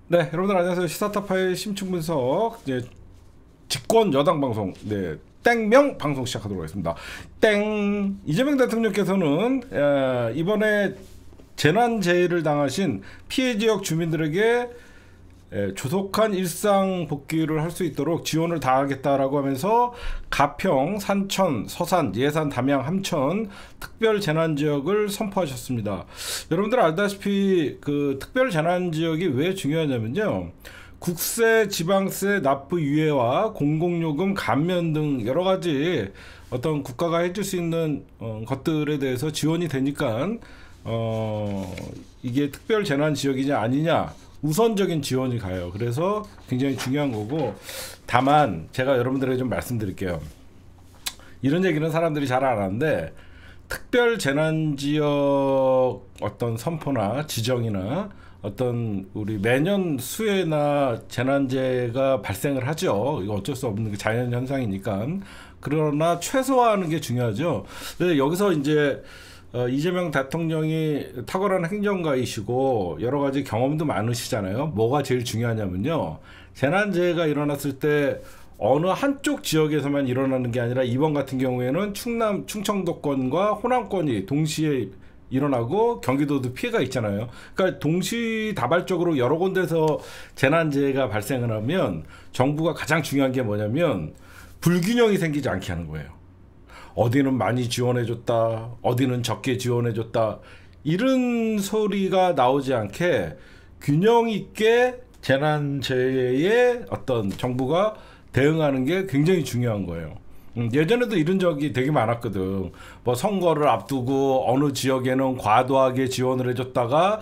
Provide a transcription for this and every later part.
네, 여러분들 안녕하세요. 시사타파의 심층 분석, 집권 여당 방송, 땡명 방송 시작하도록 하겠습니다. 땡! 이재명 대통령께서는 이번에 재난재해를 당하신 피해 지역 주민들에게 조속한 일상 복귀를 할 수 있도록 지원을 다하겠다라고 하면서 가평, 산천, 서산, 예산, 담양, 함천 특별 재난 지역을 선포하셨습니다. 여러분들 알다시피 그 특별 재난 지역이 왜 중요하냐면요. 국세, 지방세 납부 유예와 공공요금 감면 등 여러 가지 어떤 국가가 해줄 수 있는 것들에 대해서 지원이 되니까 이게 특별 재난 지역이냐 아니냐 우선적인 지원이 가요. 그래서 굉장히 중요한 거고, 다만 제가 여러분들에게 좀 말씀드릴게요. 이런 얘기는 사람들이 잘 안 하는데 특별 재난 지역 어떤 선포나 지정이나 어떤 우리 매년 수해나 재난재해가 발생을 하죠. 이거 어쩔 수 없는 게 자연 현상이니까. 그러나 최소화하는 게 중요하죠. 근데 여기서 이제 이재명 대통령이 탁월한 행정가이시고 여러 가지 경험도 많으시잖아요. 뭐가 제일 중요하냐면요. 재난재해가 일어났을 때 어느 한쪽 지역에서만 일어나는 게 아니라 이번 같은 경우에는 충청도권과 호남권이 동시에 일어나고 경기도도 피해가 있잖아요. 그러니까 동시다발적으로 여러 군데서 재난재해가 발생을 하면 정부가 가장 중요한 게 뭐냐면 불균형이 생기지 않게 하는 거예요. 어디는 많이 지원해줬다, 어디는 적게 지원해줬다, 이런 소리가 나오지 않게 균형 있게 재난재해에 어떤 정부가 대응하는 게 굉장히 중요한 거예요. 예전에도 이런 적이 되게 많았거든. 뭐 선거를 앞두고 어느 지역에는 과도하게 지원을 해줬다가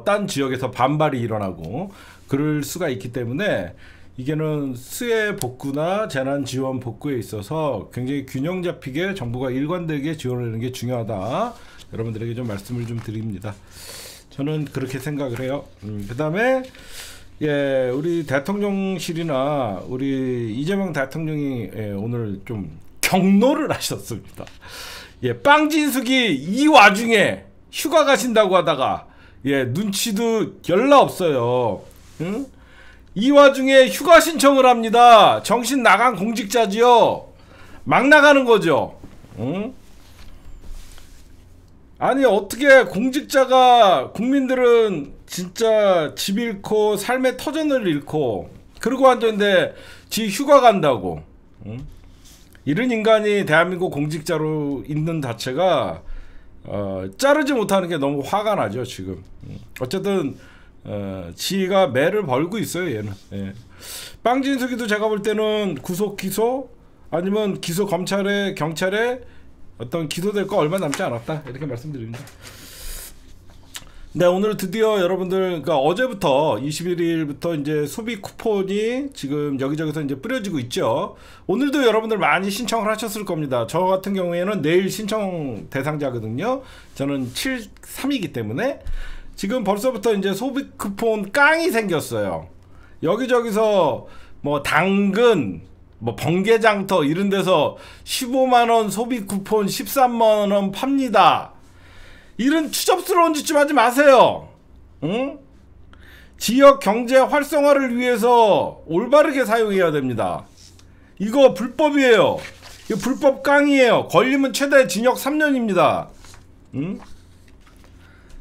딴 지역에서 반발이 일어나고 그럴 수가 있기 때문에 이게는 수해 복구나 재난 지원 복구에 있어서 굉장히 균형 잡히게 정부가 일관되게 지원하는 게 중요하다. 여러분들에게 좀 말씀을 좀 드립니다. 저는 그렇게 생각을 해요. 그다음에 우리 대통령실이나 우리 이재명 대통령이 오늘 좀 경로를 하셨습니다. 빵진숙이 이 와중에 휴가 가신다고 하다가 눈치도 열나 없어요. 응? 이 와중에 휴가 신청을 합니다. 정신 나간 공직자지요. 막 나가는 거죠. 응? 아니 어떻게 공직자가, 국민들은 진짜 집 잃고 삶의 터전을 잃고 그러고 앉았는데 지 휴가 간다고. 응? 이런 인간이 대한민국 공직자로 있는 자체가 자르지 못하는 게 너무 화가 나죠 지금. 어쨌든 지가 매를 벌고 있어요 얘는. 빵진숙이도 제가 볼 때는 구속 기소 아니면 기소 검찰에 경찰에 어떤 기소될 거 얼마 남지 않았다 이렇게 말씀드립니다. 네, 오늘 드디어 여러분들, 그러니까 어제부터 21일부터 이제 소비 쿠폰이 지금 여기저기서 이제 뿌려지고 있죠. 오늘도 여러분들 많이 신청을 하셨을 겁니다. 저 같은 경우에는 내일 신청 대상자거든요. 저는 7.3이기 때문에 지금 벌써부터 이제 소비 쿠폰 깡이 생겼어요. 여기저기서 뭐 당근, 뭐 번개장터 이런 데서 15만원 소비 쿠폰 13만원 팝니다. 이런 추접스러운 짓 좀 하지 마세요. 응? 지역 경제 활성화를 위해서 올바르게 사용해야 됩니다. 이거 불법이에요. 이거 불법 깡이에요. 걸리면 최대 징역 3년입니다. 응?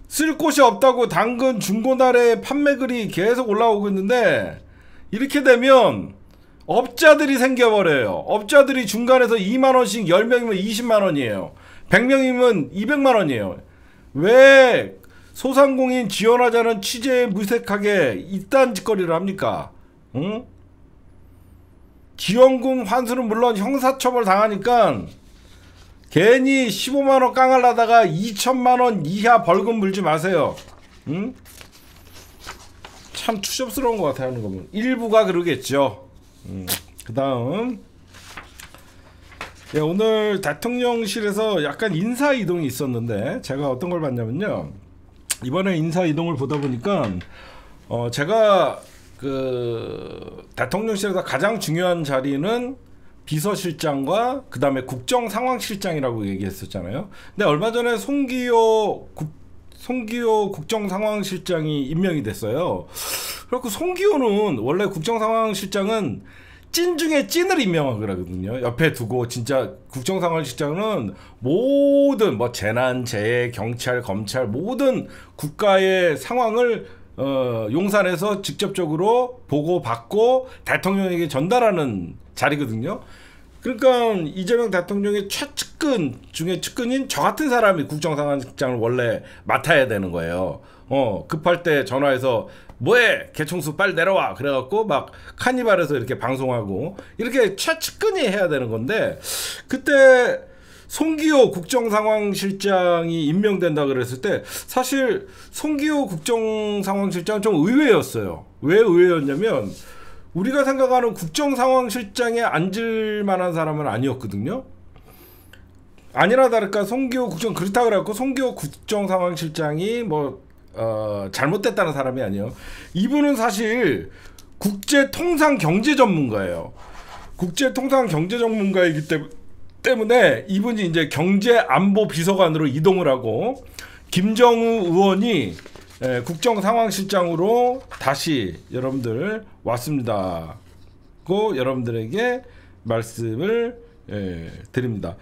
쓸 곳이 없다고 당근 중고나라의 판매글이 계속 올라오고 있는데 이렇게 되면 업자들이 생겨버려요. 업자들이 중간에서 2만원씩 10명이면 20만원이에요. 100명이면 200만원이에요. 왜 소상공인 지원하자는 취지에 무색하게 이딴 짓거리를 합니까? 응? 지원금 환수는 물론 형사처벌 당하니까 괜히 15만원 깡하려다가 2천만원 이하 벌금 물지 마세요. 응? 참 추접스러운 것 같아요 하는 거 보면. 일부가 그러겠죠. 그 다음 오늘 대통령실에서 약간 인사 이동이 있었는데 제가 어떤 걸 봤냐면요. 이번에 인사 이동을 보다 보니까 제가 그 대통령실에서 가장 중요한 자리는 비서실장과 그 다음에 국정상황실장이라고 얘기했었잖아요. 근데 얼마 전에 송기호 국정상황실장이 임명이 됐어요. 그래갖고 송기호는 원래 국정상황실장은 찐 중에 찐을 임명하거든요. 옆에 두고 진짜 국정상황실장은 모든 뭐 재난, 재해, 경찰, 검찰 모든 국가의 상황을 용산에서 직접적으로 보고받고 대통령에게 전달하는 자리거든요. 그러니까 이재명 대통령의 최측근 중에 측근인 저 같은 사람이 국정상황실장을 원래 맡아야 되는 거예요. 급할 때 전화해서 뭐해 개총수 빨리 내려와 그래갖고 막 카니발에서 이렇게 방송하고 이렇게 최측근이 해야 되는 건데, 그때 송기호 국정상황실장이 임명된다 그랬을 때 사실 송기호 국정상황실장은 좀 의외였어요. 왜 의외였냐면 우리가 생각하는 국정상황실장에 앉을 만한 사람은 아니었거든요. 아니나 다를까 송기호 그렇다 그래갖고 송기호 국정상황실장이 뭐 잘못됐다는 사람이 아니에요. 이분은 사실 국제통상 경제 전문가예요. 국제통상 경제 전문가이기 때문에 이분이 이제 경제안보 비서관으로 이동을 하고 김정우 의원이 국정상황실장으로 다시 여러분들 왔습니다. 고 여러분들에게 말씀을 드립니다.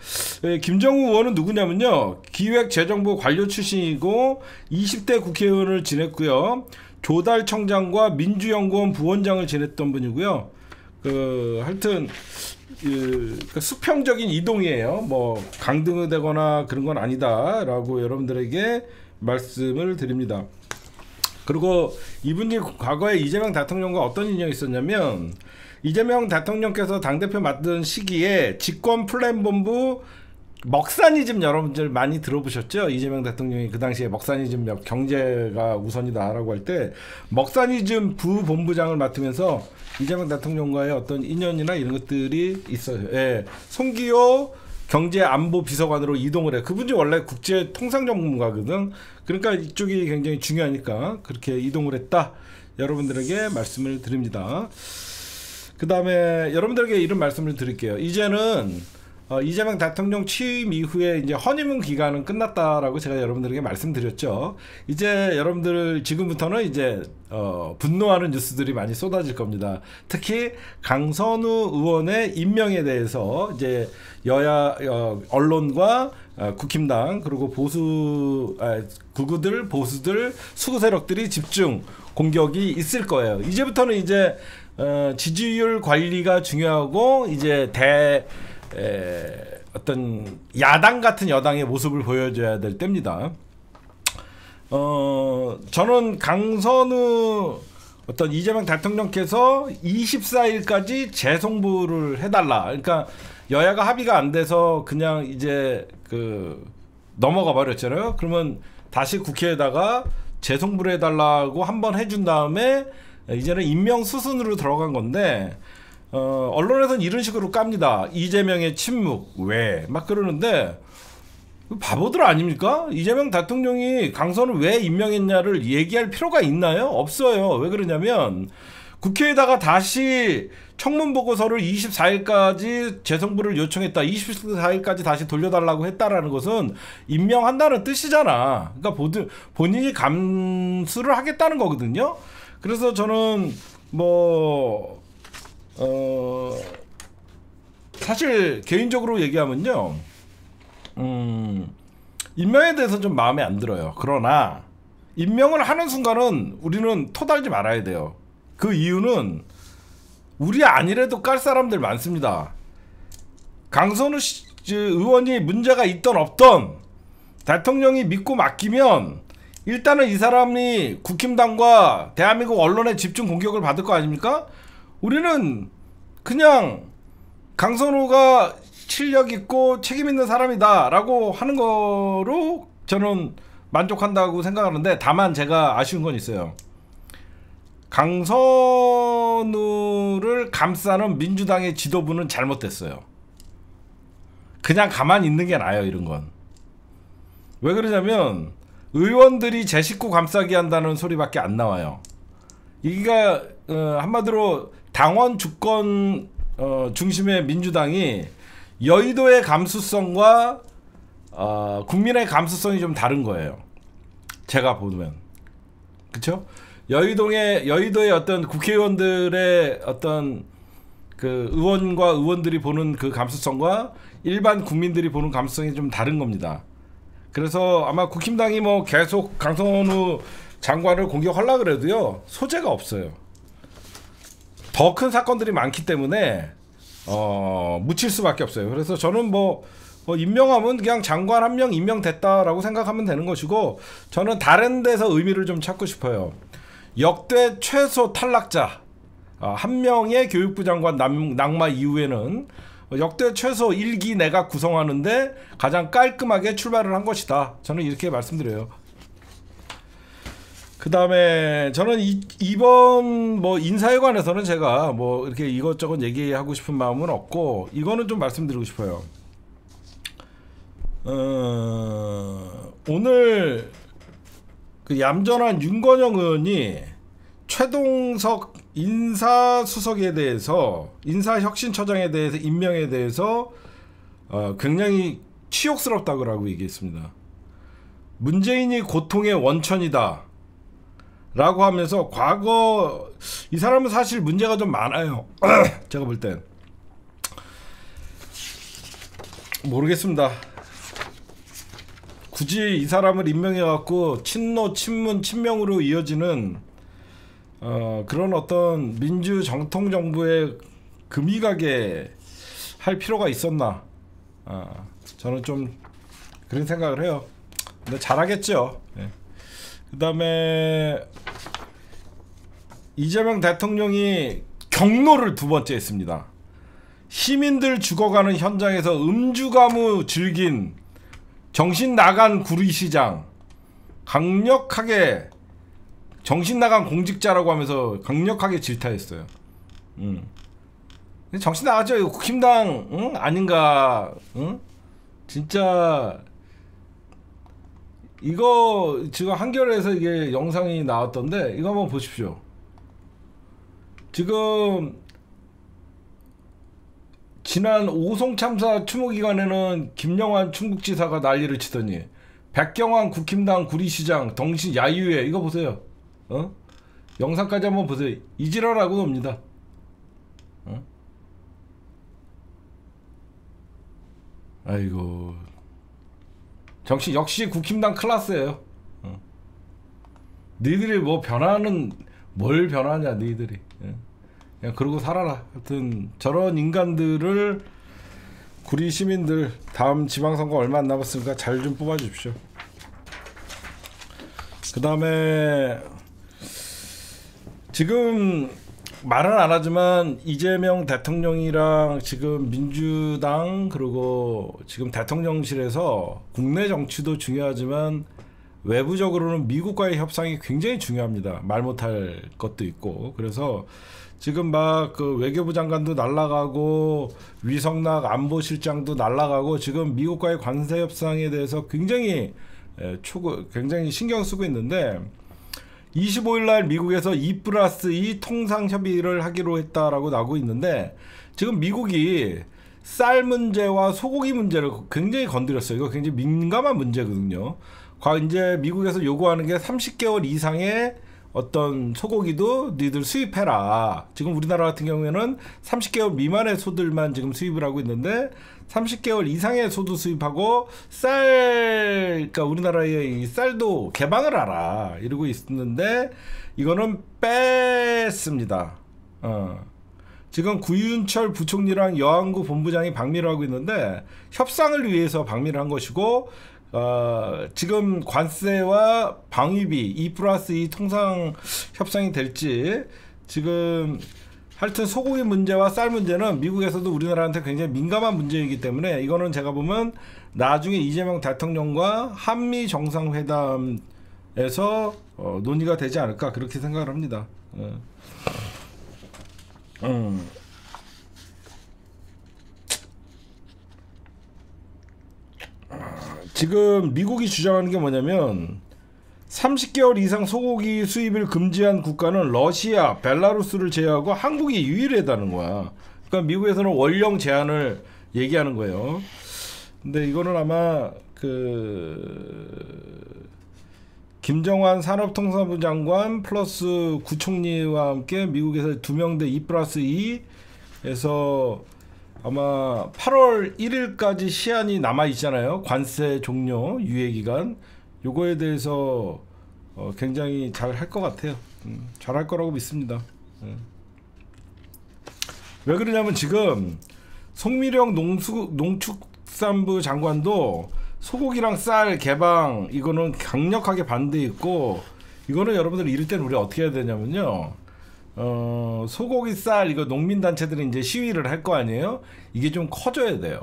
김정우 의원은 누구냐면요, 기획재정부 관료 출신이고 20대 국회의원을 지냈고요, 조달청장과 민주연구원 부원장을 지냈던 분이고요. 하여튼 수평적인 이동이에요. 뭐 강등되거나 그런 건 아니다라고 여러분들에게 말씀을 드립니다. 그리고 이분이 과거에 이재명 대통령과 어떤 인연이 있었냐면, 이재명 대통령께서 당대표 맡은 시기에 직권플랜본부 먹사니즘 여러분들 많이 들어보셨죠? 이재명 대통령이 그 당시에 먹사니즘 경제가 우선이다라고 할 때 먹사니즘 부본부장을 맡으면서 이재명 대통령과의 어떤 인연이나 이런 것들이 있어요. 예. 송기호 경제안보비서관으로 이동을 해. 그분이 원래 국제통상전문가거든. 그러니까 이쪽이 굉장히 중요하니까 그렇게 이동을 했다. 여러분들에게 말씀을 드립니다. 그 다음에 여러분들에게 이런 말씀을 드릴게요. 이제는 이재명 대통령 취임 이후에 이제 허니문 기간은 끝났다라고 제가 여러분들에게 말씀드렸죠. 이제 여러분들 지금부터는 이제 분노하는 뉴스들이 많이 쏟아질 겁니다. 특히 강선우 의원의 임명에 대해서 이제 여야 언론과 국힘당 그리고 극우들 보수들 수구 세력들이 집중 공격이 있을 거예요. 이제부터는 이제 지지율 관리가 중요하고 이제 어떤 야당 같은 여당의 모습을 보여줘야 될 때입니다. 저는 강선우 어떤 이재명 대통령께서 24일까지 재송부를 해달라. 그러니까 여야가 합의가 안 돼서 그냥 이제 넘어가 버렸잖아요. 그러면 다시 국회에다가 재송부를 해달라고 한번 해준 다음에 이제는 임명 수순으로 들어간 건데, 언론에서는 이런 식으로 깝니다. 이재명의 침묵 왜 막 그러는데 바보들 아닙니까? 이재명 대통령이 강선을 왜 임명했냐를 얘기할 필요가 있나요? 없어요. 왜 그러냐면 국회에다가 다시 청문보고서를 24일까지 재송부를 요청했다, 24일까지 다시 돌려달라고 했다라는 것은 임명한다는 뜻이잖아. 그러니까 본인이 감수를 하겠다는 거거든요. 그래서 저는 사실 개인적으로 얘기하면요, 임명에 대해서 좀 마음에 안 들어요. 그러나 임명을 하는 순간은 우리는 토달지 말아야 돼요. 그 이유는 우리 아니래도 깔 사람들 많습니다. 강선우 의원이 문제가 있던 없던 대통령이 믿고 맡기면 일단은 이 사람이 국힘당과 대한민국 언론의 집중 공격을 받을 거 아닙니까? 우리는 그냥 강선우가 실력 있고 책임 있는 사람이다 라고 하는 거로 저는 만족한다고 생각하는데, 다만 제가 아쉬운 건 있어요. 강선우를 감싸는 민주당의 지도부는 잘못됐어요. 그냥 가만히 있는 게 나아요. 이런 건 왜 그러냐면 의원들이 제 식구 감싸기 한다는 소리밖에 안 나와요. 이게 한마디로 당원 주권 중심의 민주당이 여의도의 감수성과 국민의 감수성이 좀 다른 거예요. 제가 보면. 그쵸? 여의도의 어떤 국회의원들의 어떤 그 의원들이 보는 그 감수성과 일반 국민들이 보는 감수성이 좀 다른 겁니다. 그래서 아마 국힘당이 뭐 계속 강성원우 장관을 공격하려고 그래도요, 소재가 없어요. 더 큰 사건들이 많기 때문에 묻힐 수밖에 없어요. 그래서 저는 뭐 임명하면 그냥 장관 한 명 임명됐다라고 생각하면 되는 것이고, 저는 다른 데서 의미를 좀 찾고 싶어요. 역대 최소 탈락자 한 명의 교육부 장관 낙마 이후에는 역대 최소 1기 내각 구성하는데 가장 깔끔하게 출발을 한 것이다. 저는 이렇게 말씀드려요. 그 다음에 저는 이번 뭐 인사에 관해서는 제가 뭐 이렇게 이것저것 얘기하고 싶은 마음은 없고, 이거는 좀 말씀드리고 싶어요. 오늘 그 얌전한 윤건영 의원이 최동석 인사수석에 대해서, 인사혁신처장에 대해서 임명에 대해서 굉장히 치욕스럽다고 얘기했습니다. 문재인이 고통의 원천이다 라고 하면서, 과거 이 사람은 사실 문제가 좀 많아요. 제가 볼 땐 모르겠습니다. 굳이 이 사람을 임명해갖고 친노, 친문, 친명으로 이어지는 그런 어떤 민주 정통 정부에 금이 가게 할 필요가 있었나? 저는 좀 그런 생각을 해요. 근데 잘하겠죠. 예. 그 다음에 이재명 대통령이 경로를 두 번째 했습니다. 시민들 죽어가는 현장에서 음주가무 즐긴 정신 나간 구리시장, 강력하게 정신 나간 공직자라고 하면서 강력하게 질타했어요. 정신 나갔죠. 이거 국힘당 응? 아닌가? 응? 진짜 이거 지금 한겨레에서 이게 영상이 나왔던데, 이거 한번 보십시오. 지금 지난 오송 참사 추모 기간에는 김영환 충북지사가 난리를 치더니 백경환 국힘당 구리시장 정신 야유회, 이거 보세요. 영상까지 한번 보세요. 이지랄하고 놉니다. 아이고, 정신 역시 국힘당 클라스예요. 너희들이 뭐 변화는 뭘 변하냐, 너희들이. 그냥 그러고 살아라. 하여튼 저런 인간들을 구리 시민들 다음 지방선거 얼마 안 남았으니까 잘 좀 뽑아주십시오. 그 다음에 지금 말은 안 하지만 이재명 대통령이랑 지금 민주당 그리고 지금 대통령실에서 국내 정치도 중요하지만 외부적으로는 미국과의 협상이 굉장히 중요합니다. 말 못할 것도 있고. 그래서 지금 막 그 외교부 장관도 날아가고 위성락 안보실장도 날아가고 지금 미국과의 관세 협상에 대해서 굉장히 굉장히 신경 쓰고 있는데, 25일 날 미국에서 2+2 통상 협의를 하기로 했다라고 나오고 있는데, 지금 미국이 쌀 문제와 소고기 문제를 굉장히 건드렸어요. 이거 굉장히 민감한 문제거든요. 이제 미국에서 요구하는 게 30개월 이상의 어떤 소고기도 니들 수입해라. 지금 우리나라 같은 경우에는 30개월 미만의 소들만 지금 수입을 하고 있는데, 30개월 이상의 소도 수입하고 그러니까 우리나라의 이 쌀도 개방을 하라 이러고 있는데, 이거는 뺐습니다. 지금 구윤철 부총리랑 여한구 본부장이 방미를 하고 있는데, 협상을 위해서 방미를 한 것이고, 지금 관세와 방위비 2+2 통상 협상이 될지, 지금 하여튼 소고기 문제와 쌀 문제는 미국에서도 우리나라한테 굉장히 민감한 문제이기 때문에, 이거는 제가 보면 나중에 이재명 대통령과 한미 정상회담에서 논의가 되지 않을까, 그렇게 생각을 합니다. 지금 미국이 주장하는 게 뭐냐면, 30개월 이상 소고기 수입을 금지한 국가는 러시아, 벨라루스를 제외하고 한국이 유일하다는 거야. 그러니까 미국에서는 원령 제한을 얘기하는 거예요. 근데 이거는 아마 김정환 산업통상부 장관 플러스 구총리와 함께 미국에서 2명대 2+2에서 아마 8월 1일까지 시한이 남아 있잖아요. 관세 종료 유예 기간. 요거에 대해서 굉장히 잘 할 것 같아요. 잘 할 거라고 믿습니다. 왜 그러냐면 지금 송미령 농축산부 장관도 소고기랑 쌀 개방 이거는 강력하게 반대했고, 이거는 여러분들 이럴 때는 우리 어떻게 해야 되냐면요, 소고기 쌀 이거 농민단체들이 이제 시위를 할 거 아니에요. 이게 좀 커져야 돼요.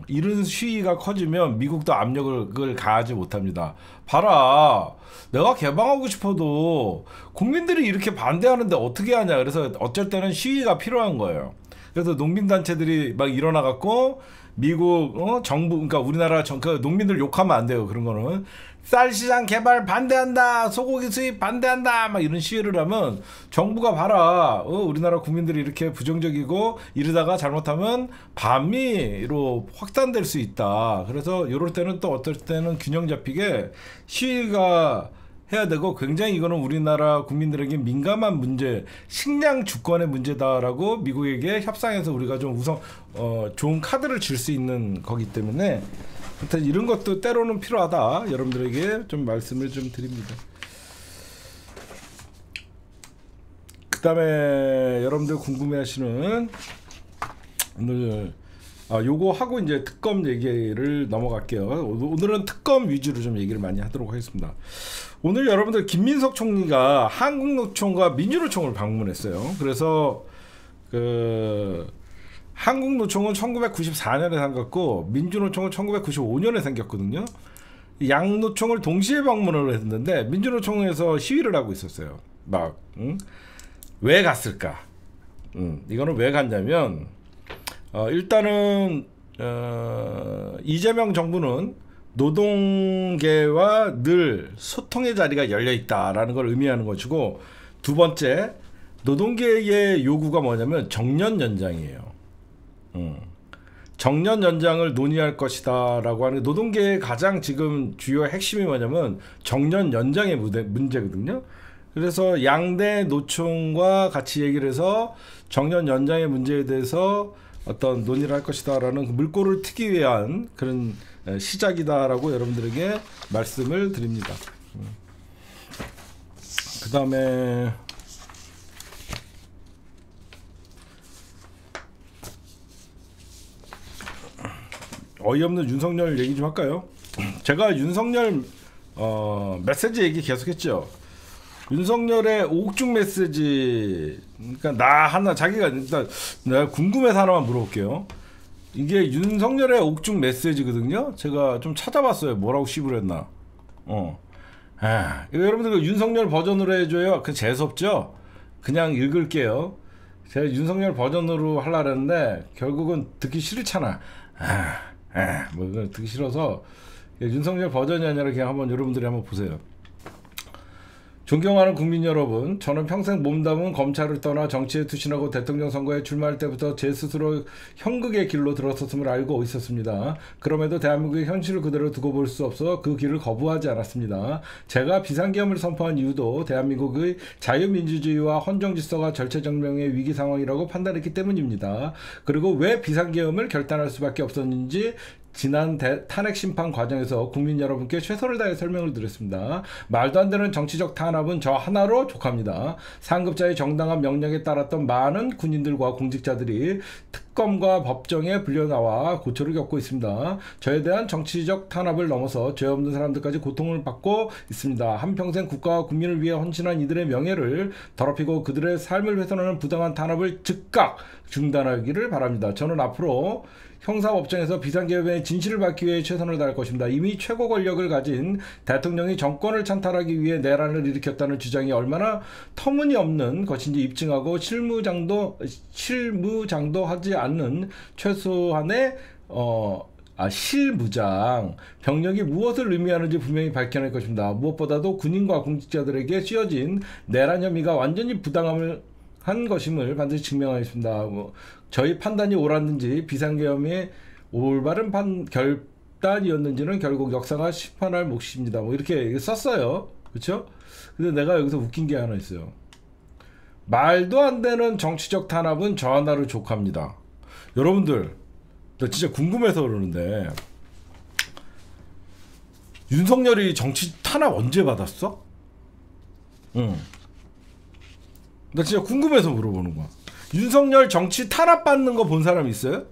이런 시위가 커지면 미국도 압력을 가하지 못합니다. 봐라, 내가 개방하고 싶어도 국민들이 이렇게 반대하는데 어떻게 하냐. 그래서 어쩔 때는 시위가 필요한 거예요. 그래서 농민단체들이 막 일어나갖고 미국 정부, 그러니까 우리나라 그 농민들 욕하면 안 돼요. 그런 거는 쌀 시장 개발 반대한다, 소고기 수입 반대한다, 막 이런 시위를 하면 정부가 봐라, 우리나라 국민들이 이렇게 부정적이고 이러다가 잘못하면 반미로 확산될 수 있다. 그래서 이럴 때는 또 어떨 때는 균형 잡히게 시위가 해야 되고, 굉장히 이거는 우리나라 국민들에게 민감한 문제, 식량 주권의 문제다라고 미국에게 협상해서 우리가 좀 우선 좋은 카드를 줄 수 있는 거기 때문에 하여튼 이런 것도 때로는 필요하다, 여러분들에게 좀 말씀을 좀 드립니다. 그 다음에 여러분들 궁금해하시는 오늘 요거 하고 이제 특검 얘기를 넘어갈게요. 오늘은 특검 위주로 좀 얘기를 많이 하도록 하겠습니다. 오늘 여러분들 김민석 총리가 한국노총과 민주노총을 방문했어요. 그래서 그 한국노총은 1994년에 생겼고 민주노총은 1995년에 생겼거든요. 양노총을 동시에 방문을 했는데 민주노총에서 시위를 하고 있었어요. 막 왜 갔을까? 이거는 왜 갔냐면 일단은 이재명 정부는 노동계와 늘 소통의 자리가 열려 있다라는 걸 의미하는 것이고, 두 번째, 노동계의 요구가 뭐냐면 정년 연장이에요. 정년 연장을 논의할 것이다라고 하는, 노동계의 가장 지금 주요 핵심이 뭐냐면 정년 연장의 문제거든요. 그래서 양대 노총과 같이 얘기를 해서 정년 연장의 문제에 대해서 어떤 논의를 할 것이다라는 물꼬를 트기 위한 그런 시작이다라고 여러분들에게 말씀을 드립니다. 그 다음에 어이없는 윤석열 얘기 좀 할까요? 제가 윤석열 메시지 얘기 계속했죠. 윤석열의 옥중 메시지, 그러니까 자기가 일단 내가 궁금해서 하나만 물어볼게요. 이게 윤석열의 옥중 메시지거든요. 제가 좀 찾아봤어요. 뭐라고 씹으랬나. 이거 여러분들 윤석열 버전으로 해줘요. 그 재수없죠? 그냥 읽을게요. 제가 윤석열 버전으로 하려고 했는데 결국은 듣기 싫잖아. 뭐 듣기 싫어서 윤석열 버전이 아니라 그냥 한번 여러분들이 한번 보세요. 존경하는 국민 여러분, 저는 평생 몸담은 검찰을 떠나 정치에 투신하고 대통령 선거에 출마할 때부터 제 스스로 형극의 길로 들어섰음을 알고 있었습니다. 그럼에도 대한민국의 현실을 그대로 두고 볼 수 없어 그 길을 거부하지 않았습니다. 제가 비상계엄을 선포한 이유도 대한민국의 자유민주주의와 헌정질서가 절체절명의 위기 상황이라고 판단했기 때문입니다. 그리고 왜 비상계엄을 결단할 수밖에 없었는지 지난 탄핵 심판 과정에서 국민 여러분께 최선을 다해 설명을 드렸습니다. 말도 안 되는 정치적 탄압은 저 하나로 족합니다. 상급자의 정당한 명령에 따랐던 많은 군인들과 공직자들이 특검과 법정에 불려나와 고초를 겪고 있습니다. 저에 대한 정치적 탄압을 넘어서 죄 없는 사람들까지 고통을 받고 있습니다. 한평생 국가와 국민을 위해 헌신한 이들의 명예를 더럽히고 그들의 삶을 훼손하는 부당한 탄압을 즉각 중단하기를 바랍니다. 저는 앞으로 형사법정에서 비상계엄의 진실을 밝히기 위해 최선을 다할 것입니다. 이미 최고 권력을 가진 대통령이 정권을 찬탈하기 위해 내란을 일으켰다는 주장이 얼마나 터무니없는 것인지 입증하고 실무장도 하지 않는 최소한의 실무장 병력이 무엇을 의미하는지 분명히 밝혀낼 것입니다. 무엇보다도 군인과 공직자들에게 씌워진 내란 혐의가 완전히 부당함을 한 것임을 반드시 증명하겠습니다. 저희 판단이 옳았는지 비상계엄의 올바른 결단이었는지는 결국 역사가 심판할 몫입니다. 이렇게 썼어요. 그렇죠? 근데 내가 여기서 웃긴 게 하나 있어요. 말도 안 되는 정치적 탄압은 저 하나를 족합니다. 여러분들, 나 진짜 궁금해서 그러는데 윤석열이 정치 탄압 언제 받았어? 응. 나 진짜 궁금해서 물어보는 거야. 윤석열 정치 탄압 받는 거 본 사람 있어요?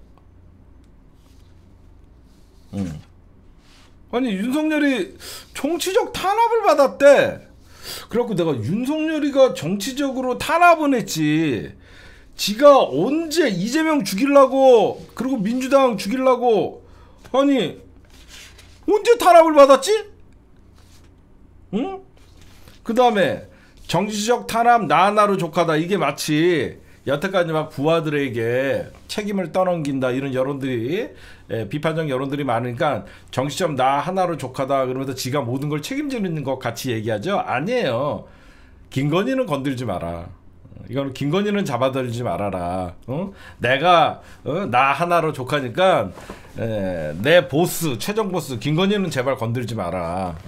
응. 아니 윤석열이 정치적 탄압을 받았대. 그래갖고 내가 윤석열이가 정치적으로 탄압은 했지. 지가 언제 이재명 죽이려고 그리고 민주당 죽이려고 아니 언제 탄압을 받았지? 응? 그 다음에 정치적 탄압 나 하나로 족하다. 이게 마치 여태까지 막 부하들에게 책임을 떠넘긴다 이런 여론들이 비판적 여론들이 많으니까 정치적 나 하나로 족하다 그러면서 지가 모든 걸 책임지는 것 같이 얘기하죠. 아니에요. 김건희는 건들지 마라. 이거는 김건희는 잡아들지 말아라. 내가 나 하나로 족하니까 내 보스 최종 보스 김건희는 제발 건들지 마라.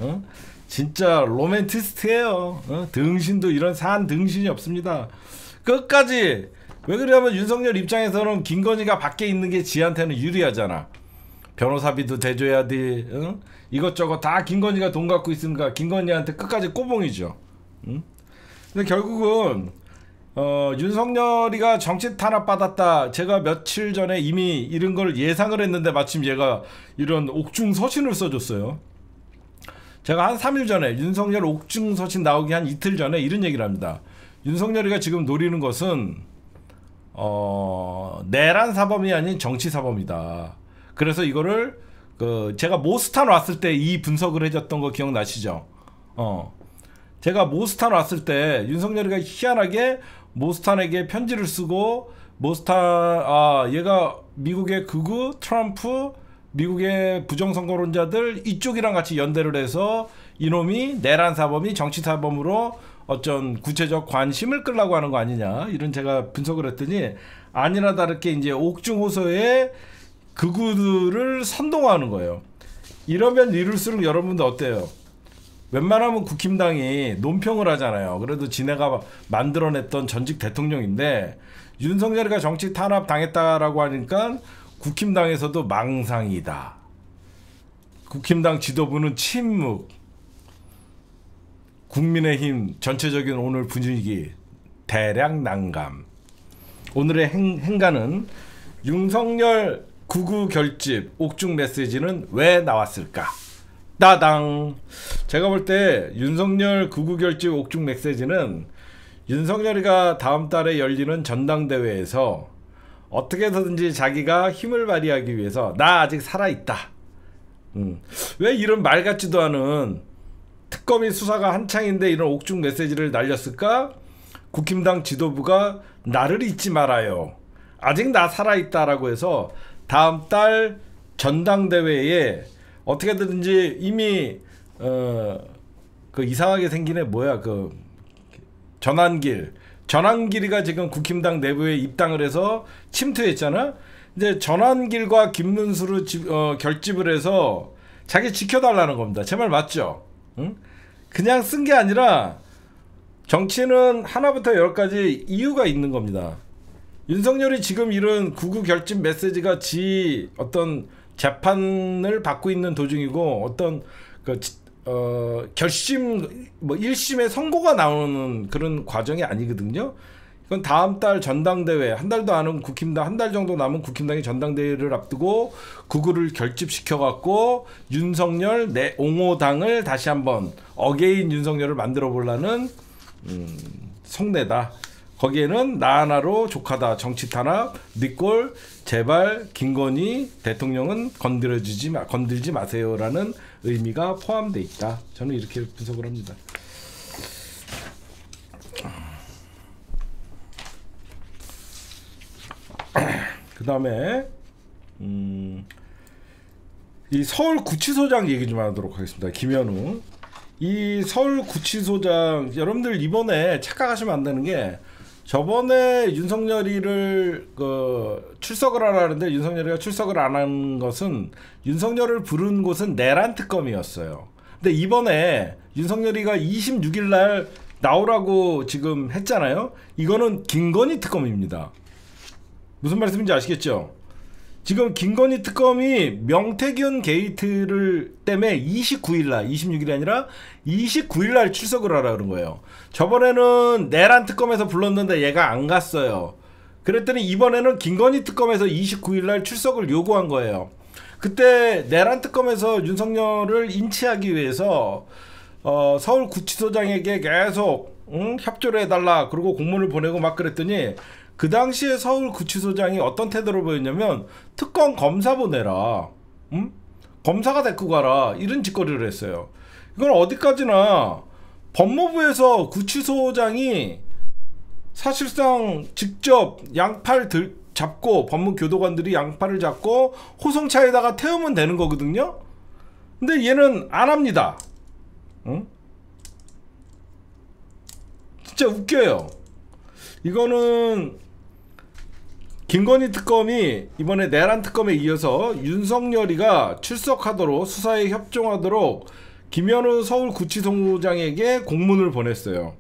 진짜 로맨티스트예요. 등신도 이런 산 등신이 없습니다. 끝까지. 왜 그러냐면 윤석열 입장에서는 김건희가 밖에 있는 게 지한테는 유리하잖아. 변호사비도 대줘야 돼. 이것저것 다 김건희가 돈 갖고 있으니까 김건희한테 끝까지 꼬봉이죠. 근데 결국은 윤석열이가 정치 탄압 받았다. 제가 며칠 전에 이미 이런 걸 예상을 했는데 마침 얘가 이런 옥중 서신을 써줬어요. 제가 한 3일 전에 윤석열 옥중 서신 나오기 한 이틀 전에 이런 얘기를 합니다. 윤석열이가 지금 노리는 것은 내란 사범이 아닌 정치 사범이다. 그래서 이거를 제가 모스탄 왔을 때 이 분석을 해줬던 거 기억나시죠? 제가 모스탄 왔을 때 윤석열이가 희한하게 모스탄에게 편지를 쓰고 모스탄 얘가 미국의 극우 트럼프 미국의 부정선거론자들 이쪽이랑 같이 연대를 해서 이놈이 내란 사범이 정치 사범으로 어쩐 구체적 관심을 끌려고 하는 거 아니냐 이런 제가 분석을 했더니 아니나 다르게 이제 옥중 호소에 극우들을 선동하는 거예요. 이러면 이럴수록 여러분들 어때요? 웬만하면 국힘당이 논평을 하잖아요. 그래도 지네가 만들어냈던 전직 대통령인데 윤석열이가 정치 탄압 당했다라고 하니까 국힘당에서도 망상이다. 국힘당 지도부는 침묵. 국민의힘 전체적인 오늘 분위기 대략 난감. 오늘의 행간은 윤석열 구구 결집 옥중 메시지는 왜 나왔을까? 따당. 제가 볼 때 윤석열 구구 결집 옥중 메시지는 윤석열이가 다음 달에 열리는 전당대회에서 어떻게 해서든지 자기가 힘을 발휘하기 위해서 나 아직 살아있다. 왜 이런 말 같지도 않은 특검이 수사가 한창인데 이런 옥중 메시지를 날렸을까? 국힘당 지도부가 나를 잊지 말아요. 아직 나 살아있다라고 해서 다음 달 전당대회에 어떻게든지 이미 그 이상하게 생긴 애 뭐야 그 전환길이가 지금 국힘당 내부에 입당을 해서 침투했잖아. 이제 전환길과 김문수를 결집을 해서 자기 지켜달라는 겁니다. 제 말 맞죠? 응? 그냥 쓴 게 아니라 정치는 하나부터 열까지 이유가 있는 겁니다. 윤석열이 지금 이런 구구 결집 메시지가 지 어떤 재판을 받고 있는 도중이고 어떤 결심 뭐 1심의 선고가 나오는 그런 과정이 아니거든요. 이건 다음 달 전당대회 한 달도 안 온 국힘당 한 달 정도 남은 국힘당이 전당대회를 앞두고 구구를 결집시켜 갖고 윤석열 내 옹호당을 다시 한번 어게인 윤석열을 만들어 보려는 속내다. 거기에는 나 하나로 족하다. 정치 탄압 니꼴 제발 김건희 대통령은 건들지 마세요라는 의미가 포함되어 있다. 저는 이렇게 분석을 합니다. 그 다음에 이 서울구치소장 얘기 좀 하도록 하겠습니다. 김현우. 이 서울구치소장 여러분들 이번에 착각하시면 안 되는 게 저번에 윤석열이를 출석을 하라는데 윤석열이가 출석을 안 한 것은 윤석열을 부른 곳은 내란 특검이었어요. 근데 이번에 윤석열이가 26일 날 나오라고 지금 했잖아요. 이거는 김건희 특검입니다. 무슨 말씀인지 아시겠죠? 지금 김건희 특검이 명태균 게이트를 때문에 29일 날, 26일이 아니라 29일 날 출석을 하라 그런 거예요. 저번에는 내란 특검에서 불렀는데 얘가 안 갔어요. 그랬더니 이번에는 김건희 특검에서 29일 날 출석을 요구한 거예요. 그때 내란 특검에서 윤석열을 인치하기 위해서 서울구치소장에게 계속 협조를 해달라 그리고 공문을 보내고 막 그랬더니 그 당시에 서울구치소장이 어떤 태도를 보였냐면 특검 검사 보내라, 검사가 데리고 가라 이런 짓거리를 했어요. 이건 어디까지나 법무부에서 구치소장이 사실상 직접 양팔 잡고 법무교도관들이 양팔을 잡고 호송차에다가 태우면 되는 거거든요. 근데 얘는 안 합니다. 진짜 웃겨요. 이거는 김건희 특검이 이번에 내란 특검에 이어서 윤석열이가 출석하도록 수사에 협조하도록 김현우 서울구치소장에게 공문을 보냈어요.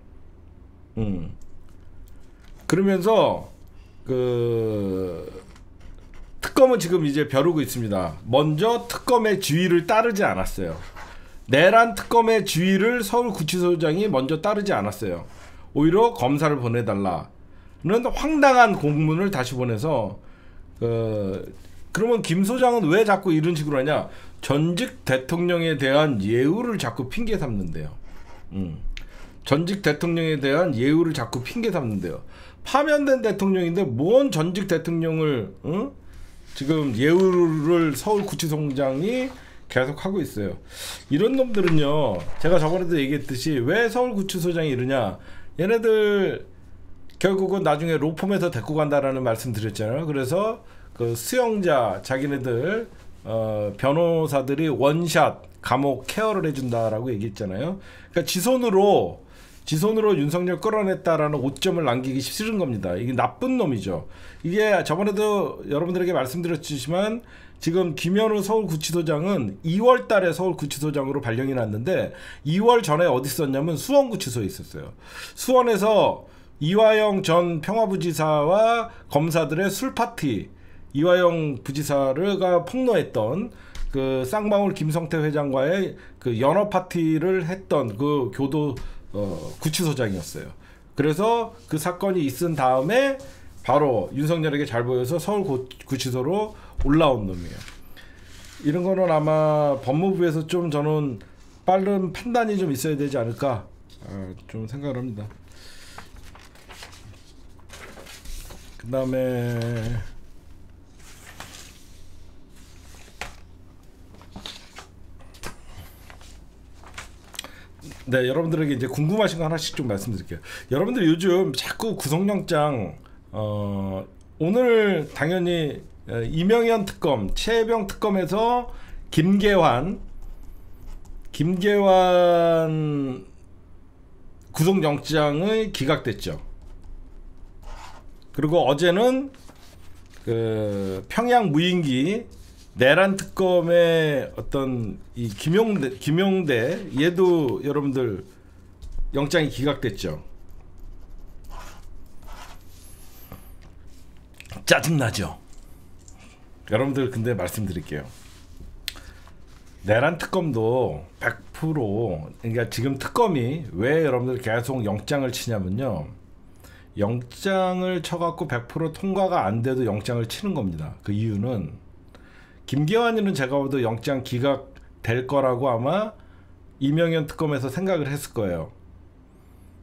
그러면서 특검은 지금 이제 벼르고 있습니다. 먼저 특검의 지휘를 따르지 않았어요. 내란 특검의 지휘를 서울구치소장이 먼저 따르지 않았어요. 오히려 검사를 보내달라는 황당한 공문을 다시 보내서 그러면 김 소장은 왜 자꾸 이런 식으로 하냐? 전직 대통령에 대한 예우를 자꾸 핑계 삼는데요. 전직 대통령에 대한 예우를 자꾸 핑계 삼는데요. 파면된 대통령인데 뭔 전직 대통령을 지금 예우를 서울구치소장이 계속 하고 있어요. 이런 놈들은요, 제가 저번에도 얘기했듯이 왜 서울구치소장이 이러냐, 얘네들 결국은 나중에 로펌에서 데리고 간다라는 말씀 드렸잖아요. 그래서 그 수용자 자기네들 변호사들이 원샷 감옥 케어를 해준다라고 얘기했잖아요. 그러니까 지손으로 윤석열 끌어냈다라는 오점을 남기기 싫은 겁니다. 이게 나쁜 놈이죠. 이게 저번에도 여러분들에게 말씀드렸지만 지금 김현우 서울구치소장은 2월 달에 서울구치소장으로 발령이 났는데 2월 전에 어디 있었냐면 수원구치소에 있었어요. 수원에서 이화영 전 평화부지사와 검사들의 술파티, 이화영 부지사가 폭로했던 그 쌍방울 김성태 회장과의 그 연어 파티를 했던 그 교도 구치소장이었어요. 그래서 그 사건이 있은 다음에 바로 윤석열에게 잘 보여서 서울구치소로 올라온 놈이에요. 이런 거는 아마 법무부에서 좀 저는 빠른 판단이 좀 있어야 되지 않을까 좀 생각을 합니다. 그 다음에 네, 여러분들에게 이제 궁금하신 거 하나씩 좀 말씀드릴게요. 여러분들 요즘 자꾸 구속영장 오늘 당연히 이명현 특검, 최혜병 특검에서 김계환 구속영장이 기각됐죠. 그리고 어제는 그 평양 무인기 내란 특검의 어떤 이 김용대 얘도 여러분들 영장이 기각됐죠. 짜증나죠. 여러분들 근데 말씀드릴게요. 내란 특검도 100% 그러니까 지금 특검이 왜 여러분들 계속 영장을 치냐면요. 영장을 쳐갖고 100% 통과가 안 돼도 영장을 치는 겁니다. 그 이유는 김계환이는 제가 봐도 영장 기각될 거라고 아마 이명현 특검에서 생각을 했을 거예요.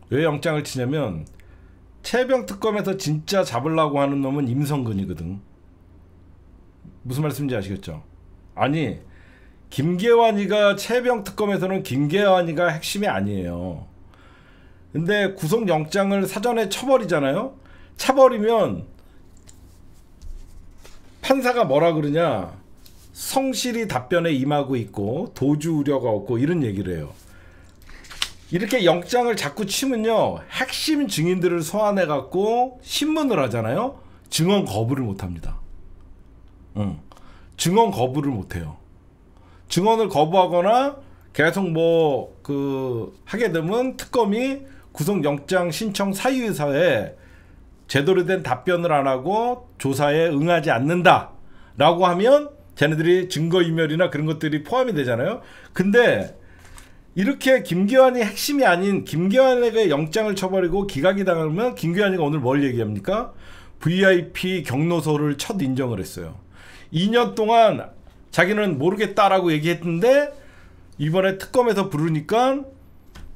왜 영장을 치냐면 최혜병 특검에서 진짜 잡으려고 하는 놈은 임성근이거든. 무슨 말씀인지 아시겠죠? 아니 김계환이가 최혜병 특검에서는 김계환이가 핵심이 아니에요. 근데 구속영장을 사전에 쳐버리잖아요. 쳐버리면 판사가 뭐라 그러냐, 성실히 답변에 임하고 있고 도주 우려가 없고 이런 얘기를 해요. 이렇게 영장을 자꾸 치면요, 핵심 증인들을 소환해 갖고 신문을 하잖아요. 증언 거부를 못합니다. 증언 거부를 못해요. 증언을 거부하거나 계속 뭐 하게 되면 특검이 구속영장 신청 사유서에 제대로 된 답변을 안 하고 조사에 응하지 않는다라고 하면 쟤네들이 증거인멸이나 그런 것들이 포함이 되잖아요. 근데 이렇게 김기환이 핵심이 아닌 김기환에게 영장을 쳐버리고 기각이 당하면 김기환이가 오늘 뭘 얘기합니까? VIP 경로소를 첫 인정을 했어요. 2년 동안 자기는 모르겠다라고 얘기했는데 이번에 특검에서 부르니까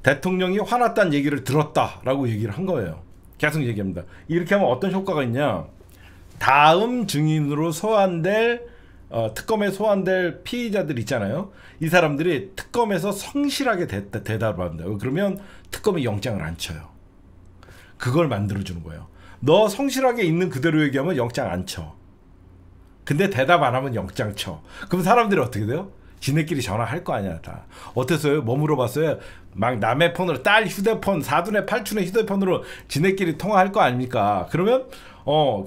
대통령이 화났다는 얘기를 들었다라고 얘기를 한 거예요. 계속 얘기합니다. 이렇게 하면 어떤 효과가 있냐? 다음 증인으로 소환될 특검에 소환될 피의자들 있잖아요. 이 사람들이 특검에서 성실하게 대답을 합니다. 그러면 특검이 영장을 안 쳐요. 그걸 만들어주는 거예요. 너 성실하게 있는 그대로 얘기하면 영장 안 쳐. 근데 대답 안 하면 영장 쳐. 그럼 사람들이 어떻게 돼요? 지네끼리 전화할 거 아니야. 다 어땠어요? 뭐 물어봤어요? 막 남의 폰으로 딸 휴대폰, 사둔의 팔촌의 휴대폰으로 지네끼리 통화할 거 아닙니까? 그러면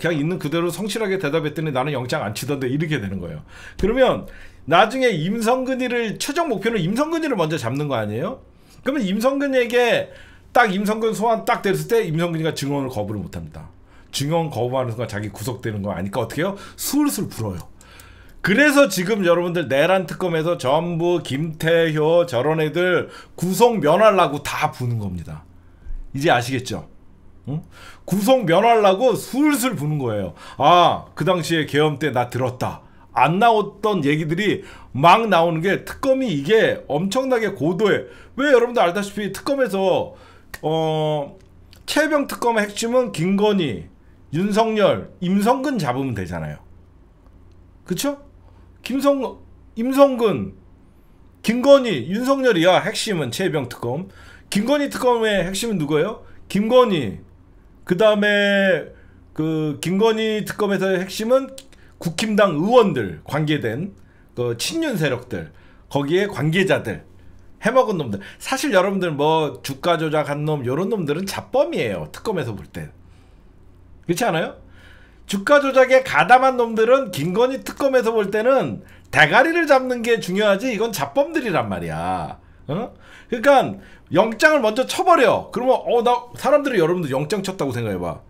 그냥 있는 그대로 성실하게 대답했더니 나는 영장 안 치던데 이렇게 되는 거예요. 그러면 나중에 임성근이를 최종 목표는 임성근이를 먼저 잡는 거 아니에요? 그러면 임성근에게 딱 임성근 소환 딱 됐을 때 임성근이가 증언을 거부를 못합니다. 증언 거부하는 순간 자기 구속되는 거 아니까 어떻게 해요? 술술 불어요. 그래서 지금 여러분들 내란 특검에서 전부 김태효 저런 애들 구속 면하려고 다 부는 겁니다. 이제 아시겠죠? 응? 구속 면하려고 술술 부는 거예요. 아, 그 당시에 계엄 때 나 들었다. 안 나왔던 얘기들이 막 나오는 게 특검이 이게 엄청나게 고도에 왜 여러분들 알다시피 특검에서 최병 특검의 핵심은 김건희, 윤석열, 임성근 잡으면 되잖아요. 그쵸? 임성근, 김건희, 윤석열이야 핵심은 최병 특검. 김건희 특검의 핵심은 누구예요? 김건희. 그 다음에 김건희 특검에서의 핵심은 국힘당 의원들 관계된 친윤 세력들 거기에 관계자들 해먹은 놈들. 사실 여러분들 뭐 주가 조작한 놈 요런 놈들은 잡범이에요. 특검에서 볼 때. 그렇지 않아요? 주가 조작에 가담한 놈들은 김건희 특검에서 볼 때는 대가리를 잡는 게 중요하지 이건 잡범들이란 말이야. 그러니까 영장을 먼저 쳐버려. 그러면 사람들이 여러분들 영장 쳤다고 생각해봐.